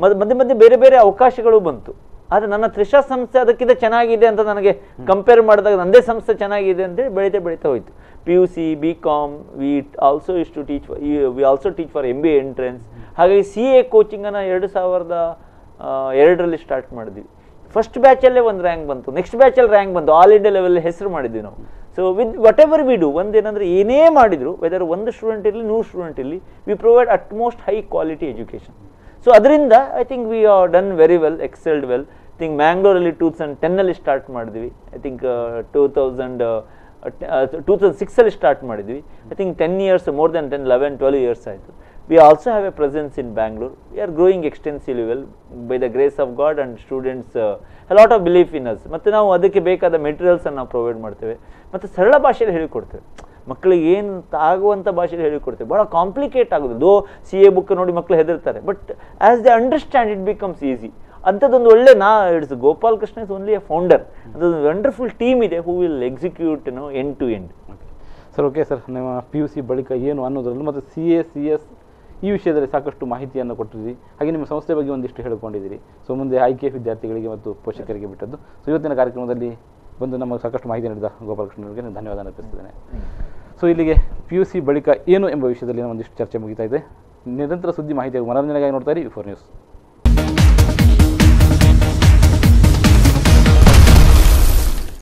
ಮಧ್ಯೆ ಮಧ್ಯೆ ಬೇರೆ ಬೇರೆ ಅವಕಾಶಗಳು ಬಂತು. ಆದರೆ ನನ್ನ ತ್ರಿಷಾ ಸಂಸ್ಥೆ ಅದಕ್ಕಿಂತ ಚೆನ್ನಾಗಿದೆ ಅಂತ ನನಗೆ ಕಂಪೇರ್ ಮಾಡಿದಾಗ ನನ್ನದೇ ಸಂಸ್ಥೆ ಚೆನ್ನಾಗಿದೆ ಅಂತೇಳಿ ಬೆಳೀತಾ ಹೋಯಿತು. PUC, BCom, we also teach for MBA entrance. ಹಾಗಾಗಿ CA ಕೋಚಿಂಗನ್ನು 2002ರಲ್ಲಿ ಸ್ಟಾರ್ಟ್ ಮಾಡಿದ್ವಿ. ಫಸ್ಟ್ ಬ್ಯಾಚಲ್ಲೇ ಒಂದು ರ್ಯಾಂಕ್ ಬಂತು, ನೆಕ್ಸ್ಟ್ ಬ್ಯಾಚಲ್ಲಿ ರ್ಯಾಂಕ್ ಬಂತು, ಆಲ್ ಇಂಡಿಯಾ ಲೆವೆಲ್ ಹೆಸರು ಮಾಡಿದ್ವಿ ನಾವು. So what we do, ಒಂದೇನಂದರೆ ಏನೇ ಮಾಡಿದ್ರು, ವೆದರ್ 1 ಸ್ಟೂಡೆಂಟ್ ಇರಲಿ 100 ಸ್ಟೂಡೆಂಟ್ ಇರಲಿ, we provide utmost high quality education. So ಅದರಿಂದ I think we are done very well, excelled well. I think ಮ್ಯಾಂಗ್ಳೂರಲ್ಲಿ 2010ನಲ್ಲಿ ಸ್ಟಾರ್ಟ್ ಮಾಡಿದ್ವಿ. ಐ ಥಿಂಕ್ 2006ಅಲ್ಲಿ ಸ್ಟಾರ್ಟ್ ಮಾಡಿದ್ವಿ. I think 10 years, more than 10, 11, 12 years ಆಯಿತು. We also have a presence in Bangalore. We are growing extensively well by the grace of God and students a lot of belief in us. ಮತ್ತು ನಾವು ಅದಕ್ಕೆ ಬೇಕಾದ ಮೆಟೀರಿಯಲ್ಸನ್ನು ನಾವು provide ಮಾಡ್ತೇವೆ. ಮತ್ತು ಸರಳ ಭಾಷೆಯಲ್ಲಿ ಹೇಳಿಕೊಡ್ತೇವೆ. ಮಕ್ಕಳಿಗೆ ಏನು ಆಗುವಂಥ ಭಾಷೆಯಲ್ಲಿ ಹೇಳಿಕೊಡ್ತೇವೆ. ಭಾಳ ಕಾಂಪ್ಲಿಕೇಟ್ ಆಗೋದು. CA ಬುಕ್ ನೋಡಿ ಮಕ್ಕಳು ಹೆದರ್ತಾರೆ. But as they understand it becomes easy. ಅಂಥದ್ದೊಂದು ಒಳ್ಳೆ it's Gopal Krishna is only a founder. ಅದೊಂದು ವಂಡರ್ಫುಲ್ ಟೀಮ್ ಇದೆ who will execute end to end. Sir, okay sir, ನಿಮ್ಮ PUC ಬಳಿಕ ಏನು ಅನ್ನೋದ್ರಲ್ಲೂ ಮತ್ತು CA CS ಈ ವಿಷಯದಲ್ಲಿ ಸಾಕಷ್ಟು ಮಾಹಿತಿಯನ್ನು ಕೊಟ್ಟಿದ್ದೀರಿ. ಹಾಗೆ ನಿಮ್ಮ ಸಂಸ್ಥೆ ಬಗ್ಗೆ ಒಂದಿಷ್ಟು ಹೇಳಿಕೊಂಡಿದ್ದೀರಿ. ಸೊ ಮುಂದೆ IKF ವಿದ್ಯಾರ್ಥಿಗಳಿಗೆ ಮತ್ತು ಪೋಷಕರಿಗೆ ಬಿಟ್ಟದ್ದು. ಸೊ ಇವತ್ತಿನ ಕಾರ್ಯಕ್ರಮದಲ್ಲಿ ಬಂದು ನಮಗೆ ಸಾಕಷ್ಟು ಮಾಹಿತಿ ನೀಡಿದ ಗೋಪಾಲಕೃಷ್ಣನಿಗೆ ಧನ್ಯವಾದ ಅರ್ಪಿಸ್ತಿದ್ದೇನೆ. ಸೊ ಇಲ್ಲಿಗೆ PUC ಬಳಿಕ ಏನು ಎಂಬ ವಿಷಯದಲ್ಲಿ ಒಂದಿಷ್ಟು ಚರ್ಚೆ ಮುಗಿತಾ ಇದೆ. ನಿರಂತರ ಸುದ್ದಿ ಮಾಹಿತಿ ಮನರಂಜನೆಗಾಗಿ ನೋಡ್ತಾ ಇರಿ V4 ನ್ಯೂಸ್.